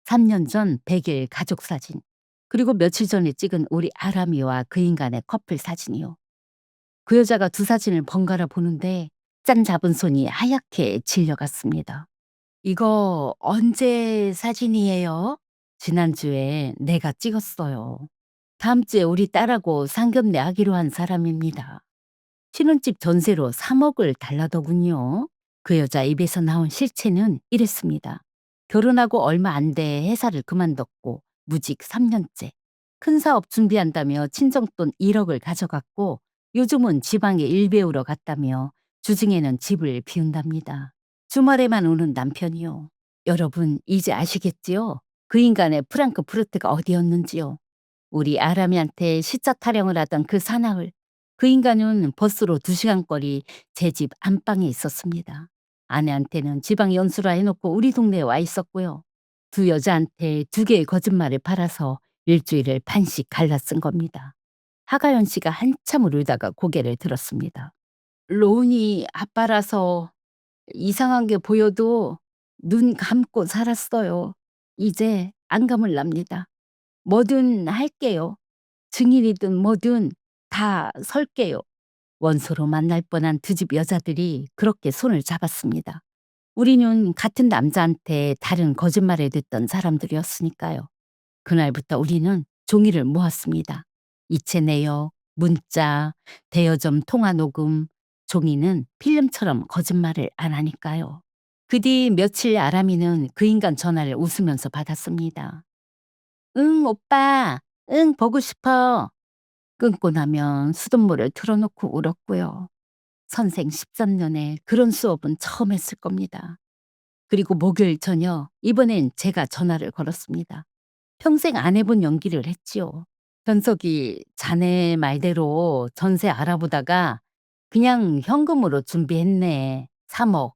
3년 전 100일 가족 사진, 그리고 며칠 전에 찍은 우리 아람이와 그 인간의 커플 사진이요. 그 여자가 두 사진을 번갈아 보는데 짠 잡은 손이 하얗게 질려갔습니다. 이거 언제 사진이에요? 지난주에 내가 찍었어요. 다음 주에 우리 딸하고 상견례 하기로 한 사람입니다. 신혼집 전세로 3억을 달라더군요. 그 여자 입에서 나온 실체는 이랬습니다. 결혼하고 얼마 안 돼 회사를 그만뒀고 무직 3년째. 큰 사업 준비한다며 친정돈 1억을 가져갔고 요즘은 지방에 일 배우러 갔다며 주중에는 집을 비운답니다. 주말에만 오는 남편이요. 여러분 이제 아시겠지요? 그 인간의 프랑크푸르트가 어디였는지요. 우리 아람이한테 시차 타령을 하던 그 사나흘, 그 인간은 버스로 2시간 거리 제 집 안방에 있었습니다. 아내한테는 지방 연수라 해놓고 우리 동네에 와 있었고요. 두 여자한테 2개의 거짓말을 팔아서 일주일을 반씩 갈라 쓴 겁니다. 하가연 씨가 한참을 울다가 고개를 들었습니다. 로운이 아빠라서 이상한 게 보여도 눈 감고 살았어요. 이제 안 감을랍니다. 뭐든 할게요. 증인이든 뭐든 다 설게요. 원소로 만날 뻔한 두 집 여자들이 그렇게 손을 잡았습니다. 우리는 같은 남자한테 다른 거짓말을 듣던 사람들이었으니까요. 그날부터 우리는 종이를 모았습니다. 이체 내역, 문자, 대여점 통화 녹음, 종이는 필름처럼 거짓말을 안 하니까요. 그 뒤 며칠 아람이는 그 인간 전화를 웃으면서 받았습니다. 응, 오빠. 응, 보고 싶어. 끊고 나면 수돗물을 틀어놓고 울었고요. 선생 13년에 그런 수업은 처음 했을 겁니다. 그리고 목요일 저녁, 이번엔 제가 전화를 걸었습니다. 평생 안 해본 연기를 했지요. 현석이 자네 말대로 전세 알아보다가 그냥 현금으로 준비했네. 3억.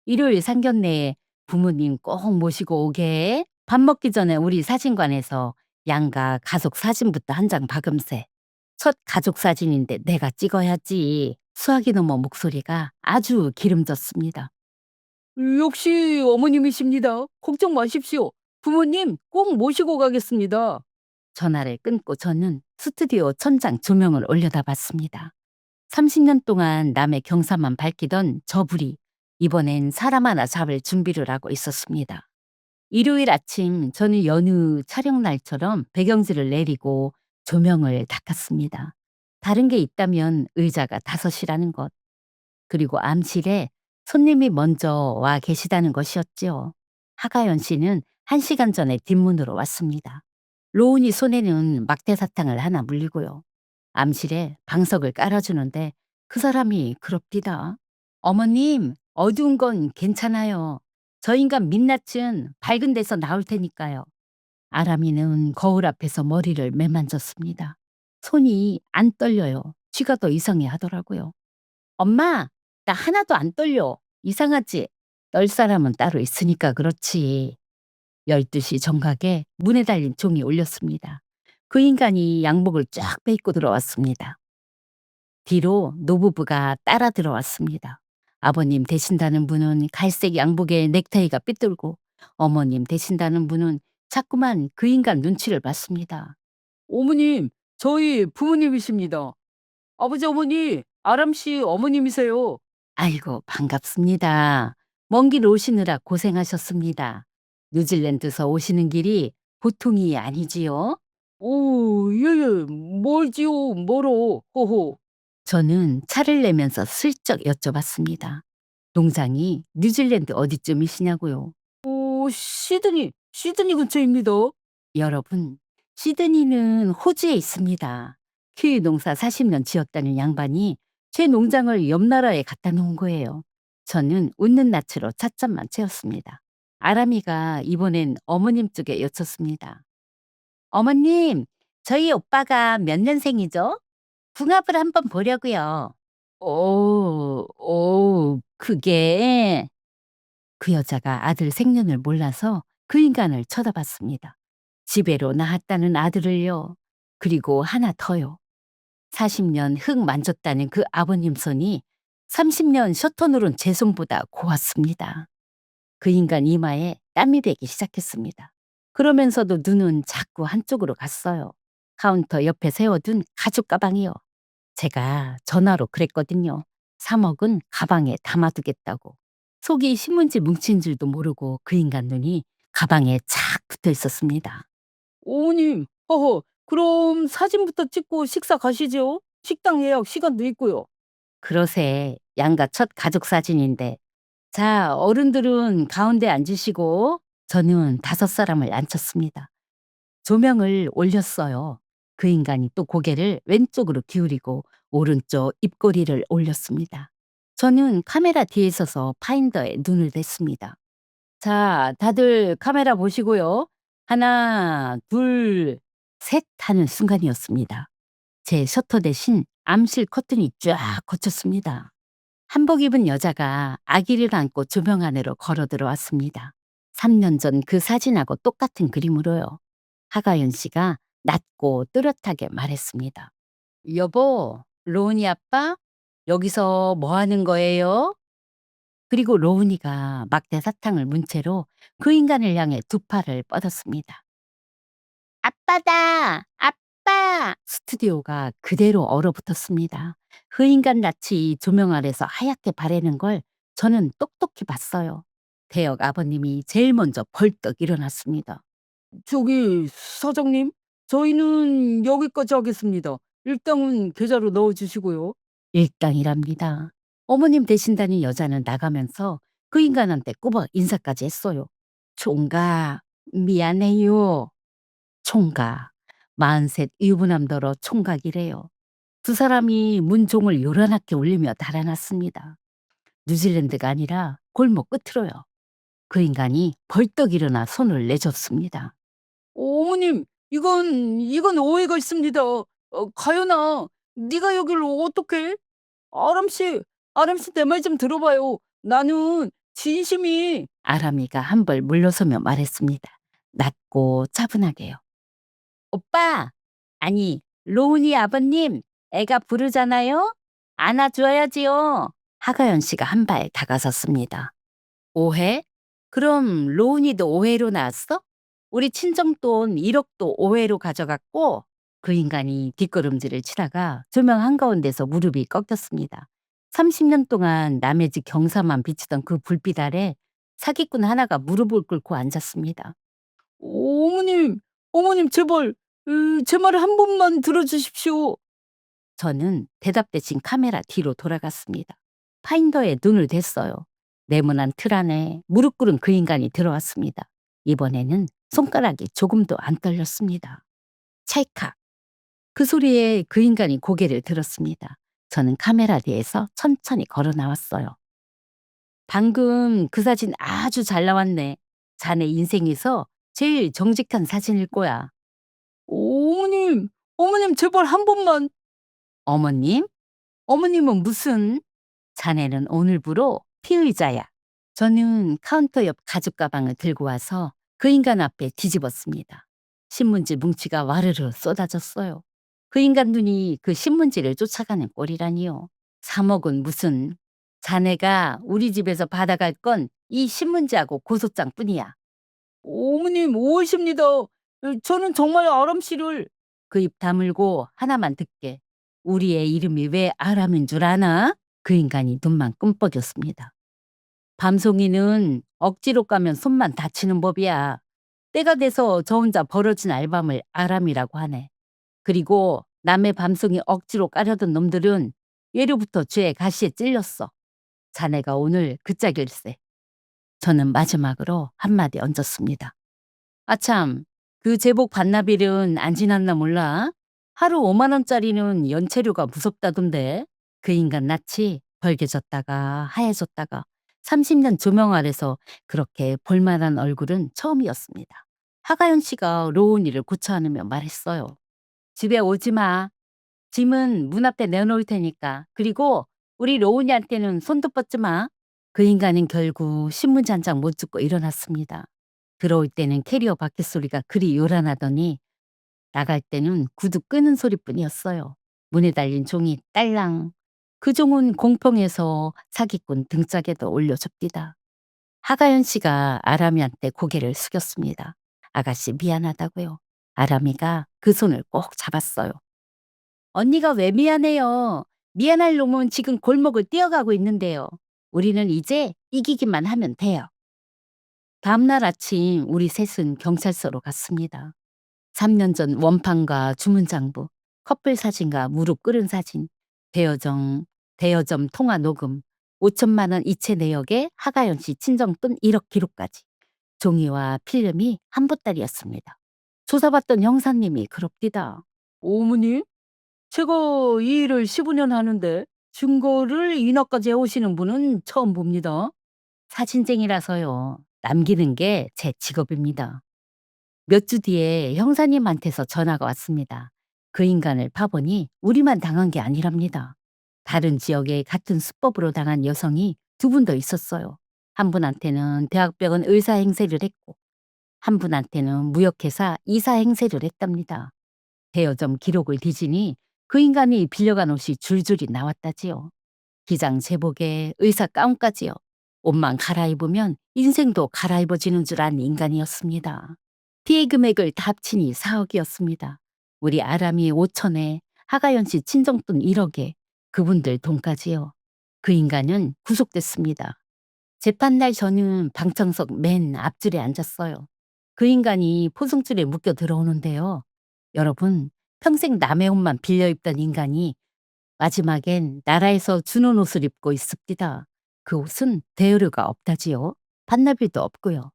일요일 상견례에 부모님 꼭 모시고 오게. 밥 먹기 전에 우리 사진관에서 양가 가족 사진부터 한 장 박음세. 첫 가족 사진인데 내가 찍어야지. 수학이 넘어 목소리가 아주 기름졌습니다. 역시 어머님이십니다. 걱정 마십시오. 부모님 꼭 모시고 가겠습니다. 전화를 끊고 저는 스튜디오 천장 조명을 올려다 봤습니다. 30년 동안 남의 경사만 밝히던 저 불이 이번엔 사람 하나 잡을 준비를 하고 있었습니다. 일요일 아침 저는 여느 촬영 날처럼 배경지를 내리고 조명을 닦았습니다. 다른 게 있다면 의자가 5이라는 것, 그리고 암실에 손님이 먼저 와 계시다는 것이었지요. 하가연 씨는 1시간 전에 뒷문으로 왔습니다. 로운이 손에는 막대사탕을 하나 물리고요. 암실에 방석을 깔아주는데 그 사람이 그럽디다. 어머님, 어두운 건 괜찮아요. 저 인간 민낯은 밝은 데서 나올 테니까요. 아람이는 거울 앞에서 머리를 매만졌습니다. 손이 안 떨려요. 쥐가 더 이상해 하더라고요. 엄마, 나 하나도 안 떨려. 이상하지? 떨 사람은 따로 있으니까 그렇지. 12시 정각에 문에 달린 종이 울렸습니다. 그 인간이 양복을 쫙 빼입고 들어왔습니다. 뒤로 노부부가 따라 들어왔습니다. 아버님 되신다는 분은 갈색 양복에 넥타이가 삐뚤고 어머님 되신다는 분은 자꾸만 그 인간 눈치를 봤습니다. 어머님, 저희 부모님이십니다. 아버지 어머니, 아람 씨 어머님이세요. 아이고 반갑습니다. 먼 길 오시느라 고생하셨습니다. 뉴질랜드서 오시는 길이 보통이 아니지요? 오, 예예, 멀지요, 멀어. 호호. 저는 차를 내면서 슬쩍 여쭤봤습니다. 농장이 뉴질랜드 어디쯤이시냐고요. 시드니 근처입니다. 여러분, 시드니는 호주에 있습니다. 키위 농사 40년 지었다는 양반이 제 농장을 옆 나라에 갖다 놓은 거예요. 저는 웃는 낯으로 찻잔만 채웠습니다. 아람이가 이번엔 어머님 쪽에 여쭙습니다. 어머님, 저희 오빠가 몇 년생이죠? 궁합을 한번 보려고요. 그게 그 여자가 아들 생년을 몰라서 그 인간을 쳐다봤습니다. 집에로 낳았다는 아들을요. 그리고 하나 더요. 40년 흙 만졌다는 그 아버님 손이 30년 셔터 누른 제 손보다 고왔습니다. 그 인간 이마에 땀이 배기 시작했습니다. 그러면서도 눈은 자꾸 한쪽으로 갔어요. 카운터 옆에 세워둔 가죽 가방이요. 제가 전화로 그랬거든요. 3억은 가방에 담아두겠다고. 속이 신문지 뭉친 줄도 모르고 그 인간 눈이 가방에 착 붙어 있었습니다. 어머님, 허허, 그럼 사진부터 찍고 식사 가시죠. 식당 예약 시간도 있고요. 그러세 양가 첫 가족 사진인데. 자, 어른들은 가운데 앉으시고 저는 5사람을 앉혔습니다. 조명을 올렸어요. 그 인간이 또 고개를 왼쪽으로 기울이고 오른쪽 입꼬리를 올렸습니다. 저는 카메라 뒤에 서서 파인더에 눈을 댔습니다. 자, 다들 카메라 보시고요. 하나, 둘, 셋 하는 순간이었습니다. 제 셔터 대신 암실 커튼이 쫙 걷혔습니다. 한복 입은 여자가 아기를 안고 조명 안으로 걸어 들어왔습니다. 3년 전 그 사진하고 똑같은 그림으로요. 하가연 씨가 낮고 또렷하게 말했습니다. 여보, 로운이 아빠? 여기서 뭐 하는 거예요? 그리고 로운이가 막대 사탕을 문 채로 그 인간을 향해 2팔을 뻗었습니다. 아빠다! 아빠! 스튜디오가 그대로 얼어붙었습니다. 그 인간 낯이 조명 아래서 하얗게 바래는 걸 저는 똑똑히 봤어요. 대역 아버님이 제일 먼저 벌떡 일어났습니다. 저기, 사장님, 저희는 여기까지 하겠습니다. 일당은 계좌로 넣어주시고요. 일당이랍니다. 어머님 되신다는 여자는 나가면서 그 인간한테 꼬박 인사까지 했어요. 총각, 미안해요. 총각, 43 유부남더러 총각이래요. 두 사람이 문종을 요란하게 울리며 달아났습니다. 뉴질랜드가 아니라 골목 끝으로요. 그 인간이 벌떡 일어나 손을 내줬습니다. 어머님, 이건 오해가 있습니다. 가연아, 네가 여기를 어떻게? 아람 씨, 아람 씨 내 말 좀 들어봐요. 나는 진심이. 아람이가 한 벌 물러서며 말했습니다. 낮고 차분하게요. 오빠, 아니, 로운이 아버님, 애가 부르잖아요? 안아줘야지요. 하가연 씨가 한 발 다가섰습니다. 오해? 그럼 로운이도 오해로 나왔어? 우리 친정돈 1억도 오해로 가져갔고 그 인간이 뒷걸음질을 치다가 조명 한가운데서 무릎이 꺾였습니다. 30년 동안 남의 집 경사만 비치던 그 불빛 아래 사기꾼 하나가 무릎을 꿇고 앉았습니다. 어머님, 어머님 제발 제 말을 한 번만 들어주십시오. 저는 대답 대신 카메라 뒤로 돌아갔습니다. 파인더에 눈을 댔어요. 네모난 틀 안에 무릎 꿇은 그 인간이 들어왔습니다. 이번에는 손가락이 조금도 안 떨렸습니다. 찰칵. 그 소리에 그 인간이 고개를 들었습니다. 저는 카메라 뒤에서 천천히 걸어 나왔어요. 방금 그 사진 아주 잘 나왔네. 자네 인생에서 제일 정직한 사진일 거야. 어머님 제발 한 번만. 어머님? 어머님은 무슨? 자네는 오늘부로 피의자야. 저는 카운터 옆 가죽 가방을 들고 와서 그 인간 앞에 뒤집었습니다. 신문지 뭉치가 와르르 쏟아졌어요. 그 인간 눈이 그 신문지를 쫓아가는 꼴이라니요. 3억은 무슨. 자네가 우리 집에서 받아갈 건 이 신문지하고 고소장뿐이야. 어머님 오해십니다. 저는 정말 아람 씨를. 그 입 다물고 하나만 듣게. 우리의 이름이 왜 아람인 줄 아나? 그 인간이 눈만 끔뻑였습니다. 밤송이는 억지로 까면 손만 다치는 법이야. 때가 돼서 저 혼자 벌어진 알밤을 아람이라고 하네. 그리고 남의 밤송이 억지로 까려던 놈들은 예로부터 죄의 가시에 찔렸어. 자네가 오늘 그 짝일세. 저는 마지막으로 한마디 얹었습니다. 아참, 그 제복 반납일은 안 지났나 몰라? 하루 5만 원짜리는 연체료가 무섭다던데. 그 인간 낯이 벌개졌다가 하얘졌다가 30년 조명 아래서 그렇게 볼만한 얼굴은 처음이었습니다. 하가연 씨가 로운이를 고쳐 안으며 말했어요. 집에 오지 마. 짐은 문 앞에 내놓을 테니까. 그리고 우리 로운이한테는 손도 뻗지 마. 그 인간은 결국 신문지 한 장 못 줍고 일어났습니다. 들어올 때는 캐리어 바퀴 소리가 그리 요란하더니 나갈 때는 구두 끄는 소리뿐이었어요. 문에 달린 종이 딸랑. 그 종은 공평해서 사기꾼 등짝에도 올려줍디다. 하가연 씨가 아람이한테 고개를 숙였습니다. 아가씨 미안하다고요. 아람이가 그 손을 꼭 잡았어요. 언니가 왜 미안해요? 미안할 놈은 지금 골목을 뛰어가고 있는데요. 우리는 이제 이기기만 하면 돼요. 다음날 아침 우리 셋은 경찰서로 갔습니다. 3년 전 원판과 주문장부, 커플 사진과 무릎 꿇은 사진, 대여점 통화 녹음, 5천만 원 이체 내역에 하가연 씨 친정돈 1억 기록까지. 종이와 필름이 한 보따리였습니다. 조사받던 형사님이 그럽디다. 어머님, 제가 이 일을 15년 하는데 증거를 인화까지 해오시는 분은 처음 봅니다. 사진쟁이라서요. 남기는 게 제 직업입니다. 몇 주 뒤에 형사님한테서 전화가 왔습니다. 그 인간을 파보니 우리만 당한 게 아니랍니다. 다른 지역에 같은 수법으로 당한 여성이 2분 더 있었어요. 한 분한테는 대학병원 의사 행세를 했고 한 분한테는 무역회사 이사 행세를 했답니다. 대여점 기록을 뒤지니 그 인간이 빌려간 옷이 줄줄이 나왔다지요. 기장 제복에 의사 가운까지요. 옷만 갈아입으면 인생도 갈아입어지는 줄 아는 인간이었습니다. 피해 금액을 다 합치니 4억이었습니다. 우리 아람이 5천에 하가연 씨 친정돈 1억에 그분들 돈까지요. 그 인간은 구속됐습니다. 재판날 저는 방청석 맨 앞줄에 앉았어요. 그 인간이 포승줄에 묶여 들어오는데요. 여러분, 평생 남의 옷만 빌려 입던 인간이 마지막엔 나라에서 주는 옷을 입고 있습니다. 그 옷은 대여료가 없다지요. 반납일도 없고요.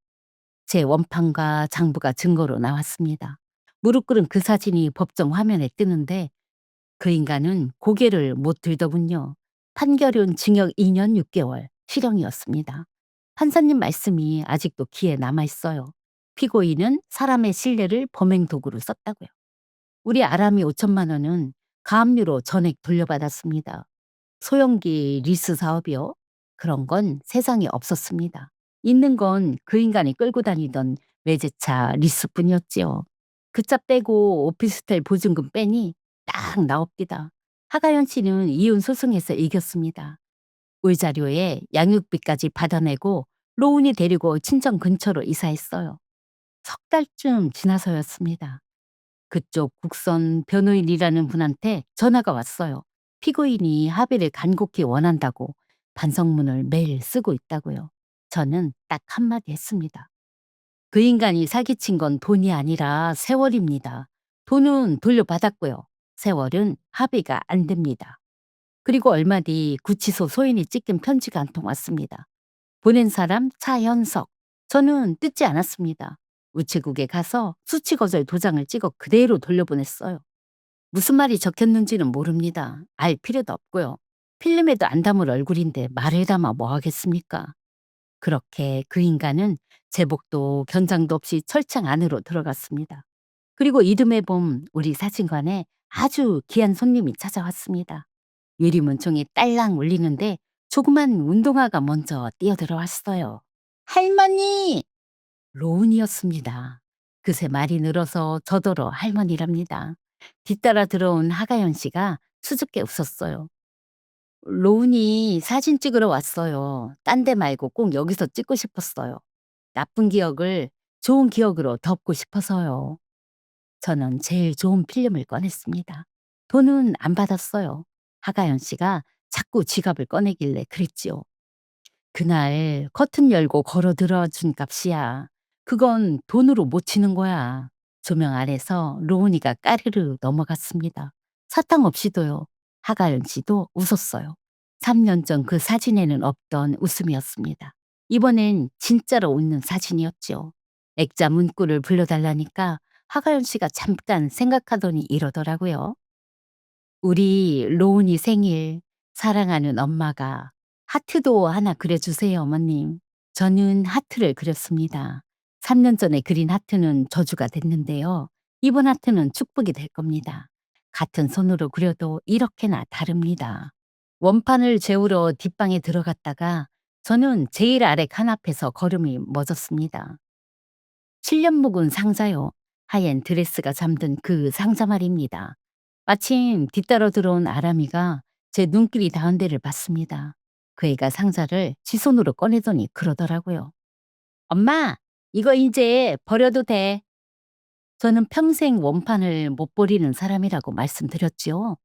제 원판과 장부가 증거로 나왔습니다. 무릎 꿇은 그 사진이 법정 화면에 뜨는데 그 인간은 고개를 못 들더군요. 판결은 징역 2년 6개월, 실형이었습니다. 판사님 말씀이 아직도 귀에 남아 있어요. 피고인은 사람의 신뢰를 범행 도구로 썼다고요. 우리 아람이 5천만 원은 가압류로 전액 돌려받았습니다. 소형기 리스 사업이요? 그런 건 세상에 없었습니다. 있는 건 그 인간이 끌고 다니던 외제차 리스뿐이었지요. 그 차 빼고 오피스텔 보증금 빼니 딱 나옵니다. 하가연 씨는 이혼 소송에서 이겼습니다. 울자료에 양육비까지 받아내고 로운이 데리고 친정 근처로 이사했어요. 석 달쯤 지나서였습니다. 그쪽 국선 변호인이라는 분한테 전화가 왔어요. 피고인이 합의를 간곡히 원한다고 반성문을 매일 쓰고 있다고요. 저는 딱 한마디 했습니다. 그 인간이 사기친 건 돈이 아니라 세월입니다. 돈은 돌려받았고요. 세월은 합의가 안 됩니다. 그리고 얼마 뒤 구치소 소인이 찍힌 편지가 한 통 왔습니다. 보낸 사람 차현석. 저는 뜯지 않았습니다. 우체국에 가서 수치 거절 도장을 찍어 그대로 돌려보냈어요. 무슨 말이 적혔는지는 모릅니다. 알 필요도 없고요. 필름에도 안 담을 얼굴인데 말을 담아 뭐 하겠습니까? 그렇게 그 인간은 제복도 견장도 없이 철창 안으로 들어갔습니다. 그리고 이듬해 봄 우리 사진관에 아주 귀한 손님이 찾아왔습니다. 유리문총이 딸랑 울리는데 조그만 운동화가 먼저 뛰어들어왔어요. 할머니! 로운이었습니다. 그새 말이 늘어서 저더러 할머니랍니다. 뒤따라 들어온 하가연 씨가 수줍게 웃었어요. 로운이 사진 찍으러 왔어요. 딴 데 말고 꼭 여기서 찍고 싶었어요. 나쁜 기억을 좋은 기억으로 덮고 싶어서요. 저는 제일 좋은 필름을 꺼냈습니다. 돈은 안 받았어요. 하가연 씨가 자꾸 지갑을 꺼내길래 그랬지요. 그날 커튼 열고 걸어 들어와 준 값이야. 그건 돈으로 못 치는 거야. 조명 아래서 로운이가 까르르 넘어갔습니다. 사탕 없이도요. 하가연 씨도 웃었어요. 3년 전 그 사진에는 없던 웃음이었습니다. 이번엔 진짜로 웃는 사진이었죠. 액자 문구를 불러달라니까 하가연 씨가 잠깐 생각하더니 이러더라고요. 우리 로운이 생일, 사랑하는 엄마가 하트도 하나 그려주세요, 어머님. 저는 하트를 그렸습니다. 3년 전에 그린 하트는 저주가 됐는데요. 이번 하트는 축복이 될 겁니다. 같은 손으로 그려도 이렇게나 다릅니다. 원판을 재우러 뒷방에 들어갔다가 저는 제일 아래 칸 앞에서 걸음이 멎었습니다. 7년 묵은 상자요. 하얀 드레스가 잠든 그 상자 말입니다. 마침 뒤따라 들어온 아람이가 제 눈길이 닿은 데를 봤습니다. 그 애가 상자를 지 손으로 꺼내더니 그러더라고요. 엄마, 이거 이제 버려도 돼. 저는 평생 원판을 못 버리는 사람이라고 말씀드렸지요.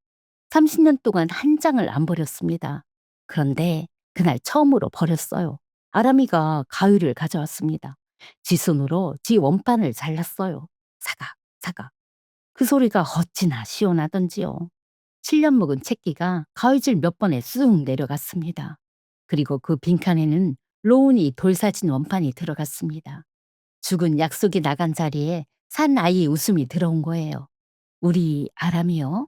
30년 동안 한 장을 안 버렸습니다. 그런데 그날 처음으로 버렸어요. 아람이가 가위를 가져왔습니다. 지 손으로 지 원판을 잘랐어요. 사각, 사각. 그 소리가 어찌나 시원하던지요. 7년 묵은 채기가 가위질 몇 번에 쑥 내려갔습니다. 그리고 그 빈칸에는 로운이 돌사진 원판이 들어갔습니다. 죽은 약속이 나간 자리에 산 아이의 웃음이 들어온 거예요. 우리 아람이요?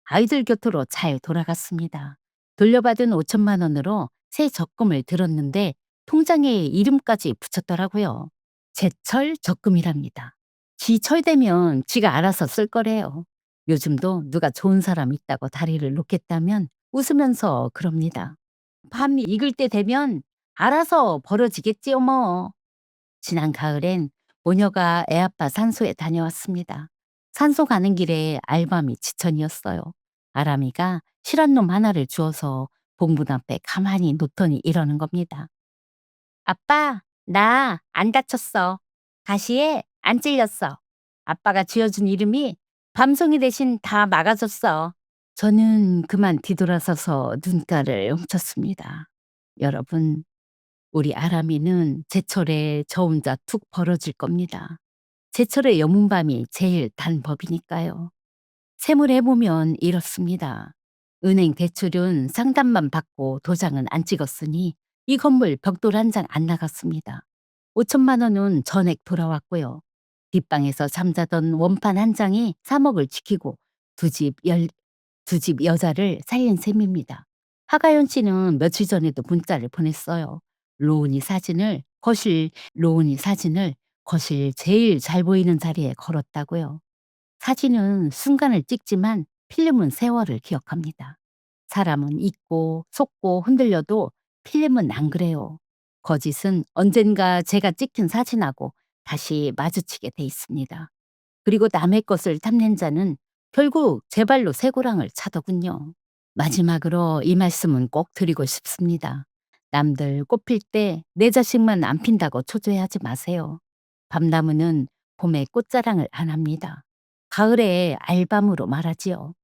아이들 곁으로 잘 돌아갔습니다. 돌려받은 5천만 원으로 새 적금을 들었는데 통장에 이름까지 붙였더라고요. 제철 적금이랍니다. 지 철되면 지가 알아서 쓸 거래요. 요즘도 누가 좋은 사람 있다고 다리를 놓겠다면 웃으면서 그럽니다. 밤이 익을 때 되면 알아서 벌어지겠지요 뭐. 지난 가을엔 모녀가 애아빠 산소에 다녀왔습니다. 산소 가는 길에 알밤이 지천이었어요. 아람이가 실한 놈 하나를 주어서 봉분 앞에 가만히 놓더니 이러는 겁니다. 아빠, 나 안 다쳤어. 가시에 안 찔렸어. 아빠가 지어준 이름이 밤송이 대신 다 막아줬어. 저는 그만 뒤돌아서서 눈가를 훔쳤습니다. 여러분, 우리 아람이는 제철에 저 혼자 툭 벌어질 겁니다. 제철의 여문밤이 제일 단 법이니까요. 세물해보면 이렇습니다. 은행 대출은 상담만 받고 도장은 안 찍었으니 이 건물 벽돌 한 장 안 나갔습니다. 5천만 원은 전액 돌아왔고요. 뒷방에서 잠자던 원판 한 장이 3억을 지키고 두 집 여자를 살린 셈입니다. 하가연 씨는 며칠 전에도 문자를 보냈어요. 로운이 사진을 거실 제일 잘 보이는 자리에 걸었다고요. 사진은 순간을 찍지만 필름은 세월을 기억합니다. 사람은 잊고 속고 흔들려도 필름은 안 그래요. 거짓은 언젠가 제가 찍힌 사진하고 다시 마주치게 돼 있습니다. 그리고 남의 것을 탐낸 자는 결국 제 발로 쇠고랑을 차더군요. 마지막으로 이 말씀은 꼭 드리고 싶습니다. 남들 꽃필 때 내 자식만 안 핀다고 초조해하지 마세요. 밤나무는 봄에 꽃자랑을 안 합니다. 가을에 알밤으로 말하지요.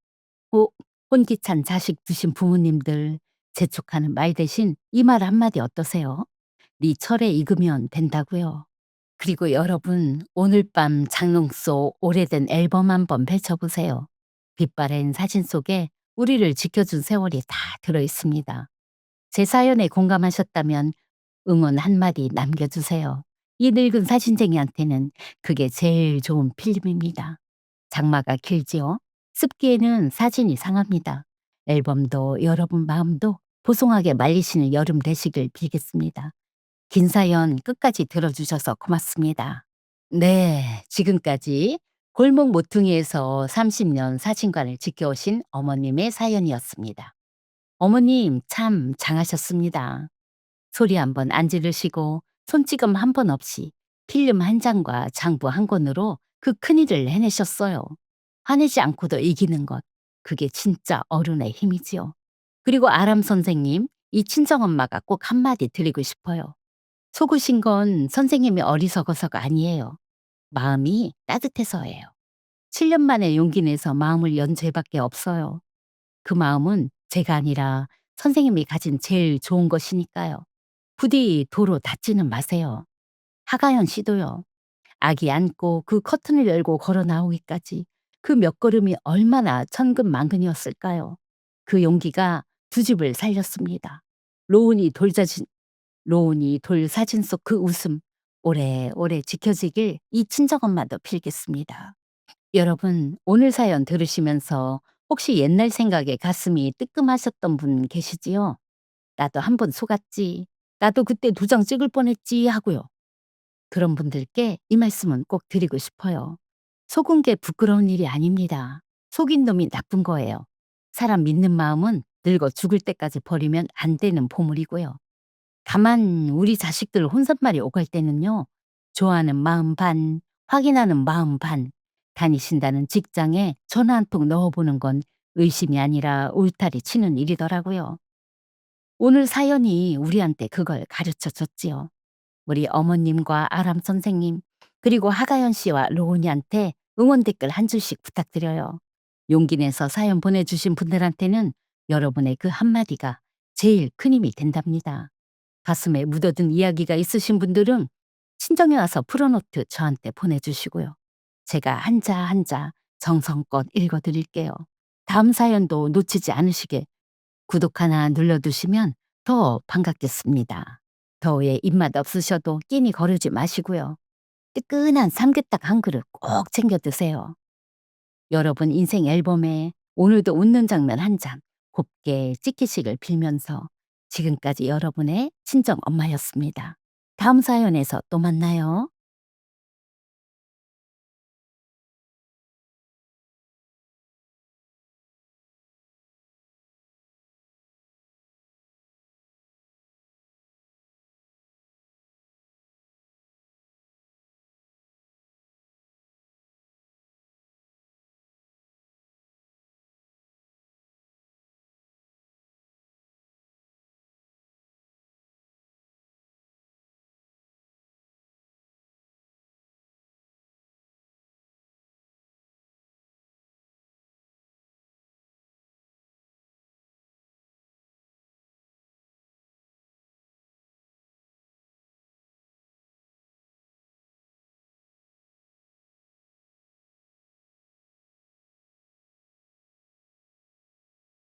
호, 혼기찬 자식 두신 부모님들, 재촉하는 말 대신 이 말 한마디 어떠세요? 네 철에 익으면 된다고요. 그리고 여러분, 오늘 밤 장롱 속 오래된 앨범 한번 펼쳐보세요. 빛바랜 사진 속에 우리를 지켜준 세월이 다 들어있습니다. 제 사연에 공감하셨다면 응원 한마디 남겨주세요. 이 늙은 사진쟁이한테는 그게 제일 좋은 필름입니다. 장마가 길지요? 습기에는 사진이 상합니다. 앨범도 여러분 마음도 보송하게 말리시는 여름 되시길 빌겠습니다. 긴 사연 끝까지 들어주셔서 고맙습니다. 네, 지금까지 골목 모퉁이에서 30년 사진관을 지켜오신 어머님의 사연이었습니다. 어머님 참 장하셨습니다. 소리 한번 안 지르시고 손찌검 한 번 없이 필름 한 장과 장부 한 권으로 그 큰일을 해내셨어요. 화내지 않고도 이기는 것. 그게 진짜 어른의 힘이지요. 그리고 아람 선생님, 이 친정엄마가 꼭 한마디 드리고 싶어요. 속으신 건 선생님이 어리석어서가 아니에요. 마음이 따뜻해서예요. 7년 만에 용기 내서 마음을 연 죄밖에 없어요. 그 마음은 제가 아니라 선생님이 가진 제일 좋은 것이니까요. 부디 도로 닿지는 마세요. 하가연 씨도요. 아기 안고 그 커튼을 열고 걸어 나오기까지 그 몇 걸음이 얼마나 천근만근이었을까요. 그 용기가 두 집을 살렸습니다. 로운이 돌 사진 속 그 웃음 오래오래 지켜지길 이 친정엄마도 빌겠습니다. 여러분, 오늘 사연 들으시면서 혹시 옛날 생각에 가슴이 뜨끔하셨던 분 계시지요? 나도 한 번 속았지. 나도 그때 두 장 찍을 뻔했지 하고요. 그런 분들께 이 말씀은 꼭 드리고 싶어요. 속은 게 부끄러운 일이 아닙니다. 속인 놈이 나쁜 거예요. 사람 믿는 마음은 늙어 죽을 때까지 버리면 안 되는 보물이고요. 다만 우리 자식들 혼잣말이 오갈 때는요. 좋아하는 마음 반, 확인하는 마음 반, 다니신다는 직장에 전화 한 통 넣어보는 건 의심이 아니라 울타리 치는 일이더라고요. 오늘 사연이 우리한테 그걸 가르쳐 줬지요. 우리 어머님과 아람 선생님, 그리고 하가연 씨와 로운이한테 응원 댓글 한 줄씩 부탁드려요. 용기 내서 사연 보내주신 분들한테는 여러분의 그 한마디가 제일 큰 힘이 된답니다. 가슴에 묻어둔 이야기가 있으신 분들은 친정에 와서 풀어노트 저한테 보내주시고요. 제가 한자 한자 정성껏 읽어드릴게요. 다음 사연도 놓치지 않으시게 구독 하나 눌러두시면 더 반갑겠습니다. 더위에 입맛 없으셔도 끼니 거르지 마시고요. 뜨끈한 삼계탕 한 그릇 꼭 챙겨 드세요. 여러분 인생 앨범에 오늘도 웃는 장면 한 장 곱게 찍히시길 빌면서 지금까지 여러분의 친정 엄마였습니다. 다음 사연에서 또 만나요.